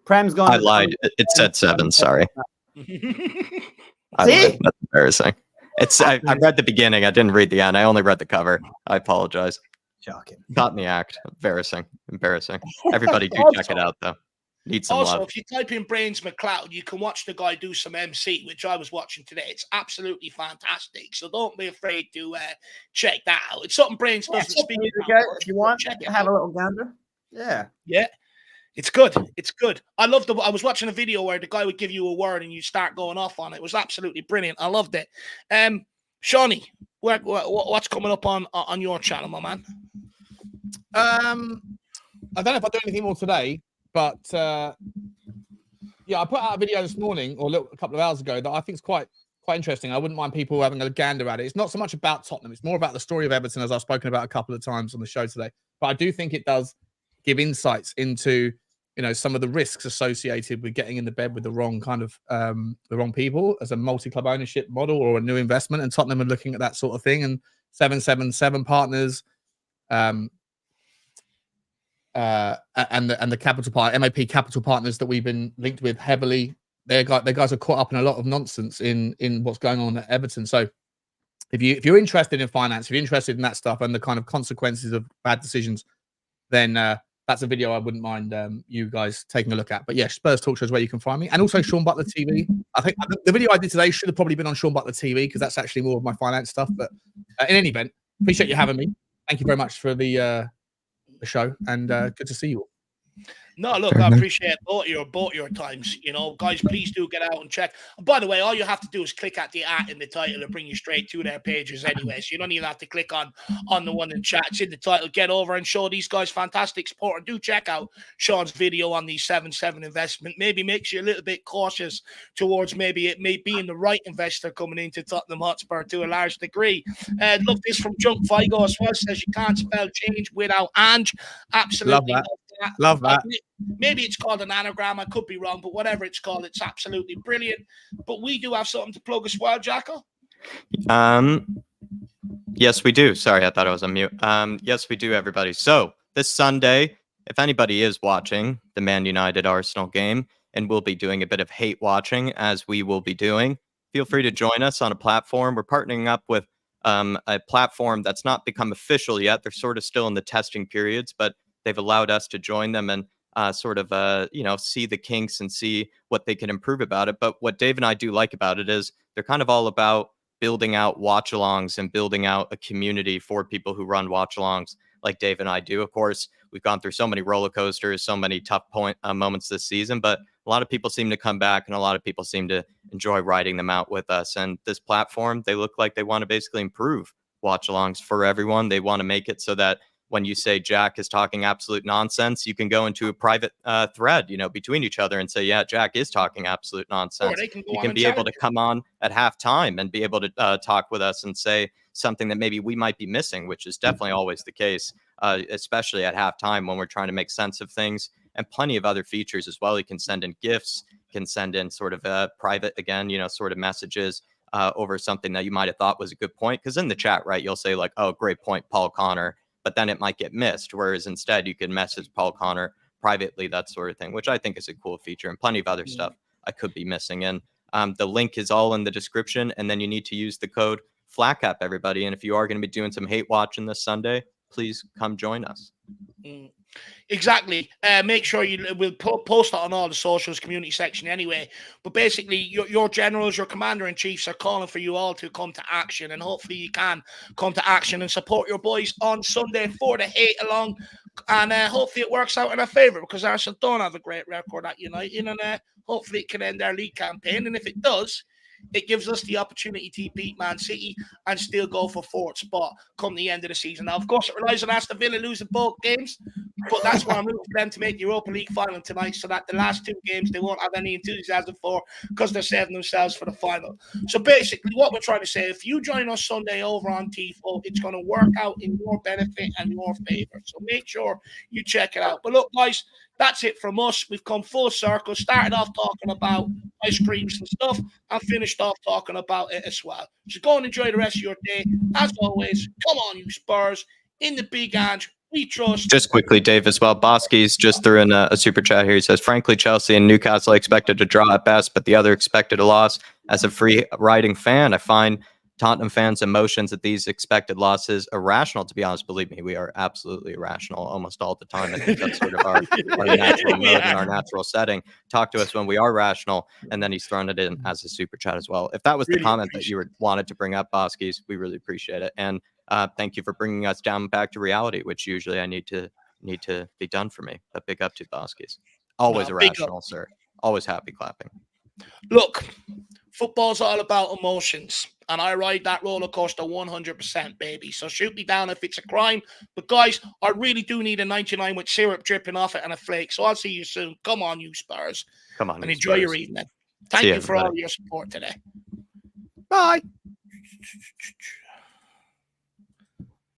Prem's gone. I lied. It said 7. Sorry. I lied. That's embarrassing. I read the beginning. I didn't read the end. I only read the cover. I apologize. Shocking. Caught in the act. Embarrassing. Everybody do check it out, though. Need some Also, love. if you type in Brains McLeod, you can watch the guy do some MC, which I was watching today. It's absolutely fantastic. So don't be afraid to check that out. It's something Brains doesn't speak about. If you want, check it have out. a little gander. Yeah. Yeah. It's good. It's good. I was watching a video where the guy would give you a word and you start going off on it. It was absolutely brilliant. I loved it. Shawnee, what's coming up on your channel, my man? I don't know if I'll do anything more today, but I put out a video this morning or a couple of hours ago that I think is quite interesting. I wouldn't mind people having a gander at it. It's not so much about Tottenham. It's more about the story of Everton, as I've spoken about a couple of times on the show today. But I do think it does give insights into, some of the risks associated with getting in the bed with the wrong kind of the wrong people as a multi-club ownership model or a new investment. And Tottenham are looking at that sort of thing. And 777 partners, and the capital part, MAP capital partners that we've been linked with heavily. Their guys are caught up in a lot of nonsense in what's going on at Everton. So if you're interested in finance, if you're interested in that stuff and the kind of consequences of bad decisions, then that's a video I wouldn't mind you guys taking a look at. But yeah, Spurs Talk Show is where you can find me. And also Sean Butler TV. I think the video I did today should have probably been on Sean Butler TV because that's actually more of my finance stuff. But in any event, appreciate you having me. Thank you very much for the show, and good to see you all. No, look, I appreciate both your times. Guys, please do get out and check. And by the way, all you have to do is click at the @ in the title and bring you straight to their pages anyway. So you don't even have to click on the one in chat. It's in the title. Get over and show these guys fantastic support. And do check out Sean's video on the 7-7 investment. Maybe makes you a little bit cautious towards maybe it may being the right investor coming into Tottenham Hotspur to a large degree. Look, this from Junk Vigo as well says you can't spell change without Ange. Absolutely love that. Maybe it's called an anagram. I could be wrong, but whatever it's called, it's absolutely brilliant. But we do have something to plug as well, Jacko. Yes, we do. Sorry, I thought I was on mute. Yes, we do, everybody. So this Sunday, if anybody is watching the Man United Arsenal game, and we'll be doing a bit of hate watching as we will be doing, feel free to join us on a platform. We're partnering up with a platform that's not become official yet. They're sort of still in the testing periods, but they've allowed us to join them and see the kinks and see what they can improve about it. But what Dave and I do like about it is they're kind of all about building out watch-alongs and building out a community for people who run watch-alongs like Dave and I do. Of course, we've gone through so many roller coasters, so many tough moments this season, but a lot of people seem to come back and a lot of people seem to enjoy riding them out with us. And this platform, they look like they want to basically improve watch-alongs for everyone. They want to make it so that when you say Jack is talking absolute nonsense, you can go into a private thread, between each other and say, yeah, Jack is talking absolute nonsense. You can be able to come on at halftime and be able to talk with us and say something that maybe we might be missing, which is definitely always the case, especially at halftime when we're trying to make sense of things, and plenty of other features as well. You can send in GIFs, can send in sort of private, again, sort of messages over something that you might have thought was a good point. Because in the chat, right, you'll say like, oh, great point, Paul Connor, but then it might get missed. Whereas instead you can message Paul Connor privately, that sort of thing, which I think is a cool feature, and plenty of other stuff I could be missing. And the link is all in the description. And then you need to use the code FLATCAP, everybody. And if you are going to be doing some hate watching this Sunday, please come join us. Exactly. Make sure we'll post that on all the socials community section anyway. But basically, your generals, your commander-in-chiefs are calling for you all to come to action, and hopefully you can come to action and support your boys on Sunday for the hate along. And hopefully it works out in our favour, because Arsenal don't have a great record at United, and hopefully it can end their league campaign. And if it does, it gives us the opportunity to beat Man City and still go for fourth spot come the end of the season. Now, of course, it relies on Aston Villa losing both games, but that's why I'm rooting for them to make the Europa League final tonight, so that the last two games they won't have any enthusiasm for, because they're saving themselves for the final. So basically, what we're trying to say, if you join us Sunday over on TIFO, it's going to work out in your benefit and your favour. So make sure you check it out. But look, guys, that's it from us. We've come full circle. Started off talking about ice creams and stuff, and finished off talking about it as well. So go and enjoy the rest of your day. As always, come on, you Spurs. In the big Ange, we trust. Just quickly, Dave, as well. Bosky's just threw in a super chat here. He says, frankly, Chelsea and Newcastle expected a draw at best, but the other expected a loss. As a free riding fan, I find Tottenham fans' emotions at these expected losses irrational, to be honest. Believe me, we are absolutely irrational almost all the time. I think that's sort of our natural mode and our natural setting. Talk to us when we are rational, and then he's thrown it in as a super chat as well. If that was the comment that you wanted to bring up, Bosky's, we really appreciate it. And thank you for bringing us down back to reality, which usually I need to be done for me. But big up to Bosky's. Always irrational, sir. Always happy clapping. Look, football's all about emotions, and I ride that roller coaster 100%, baby. So shoot me down if it's a crime. But guys, I really do need a 99 with syrup dripping off it and a flake. So I'll see you soon. Come on, you Spurs. Come on, and enjoy your evening. Thank you for all your support today. Bye.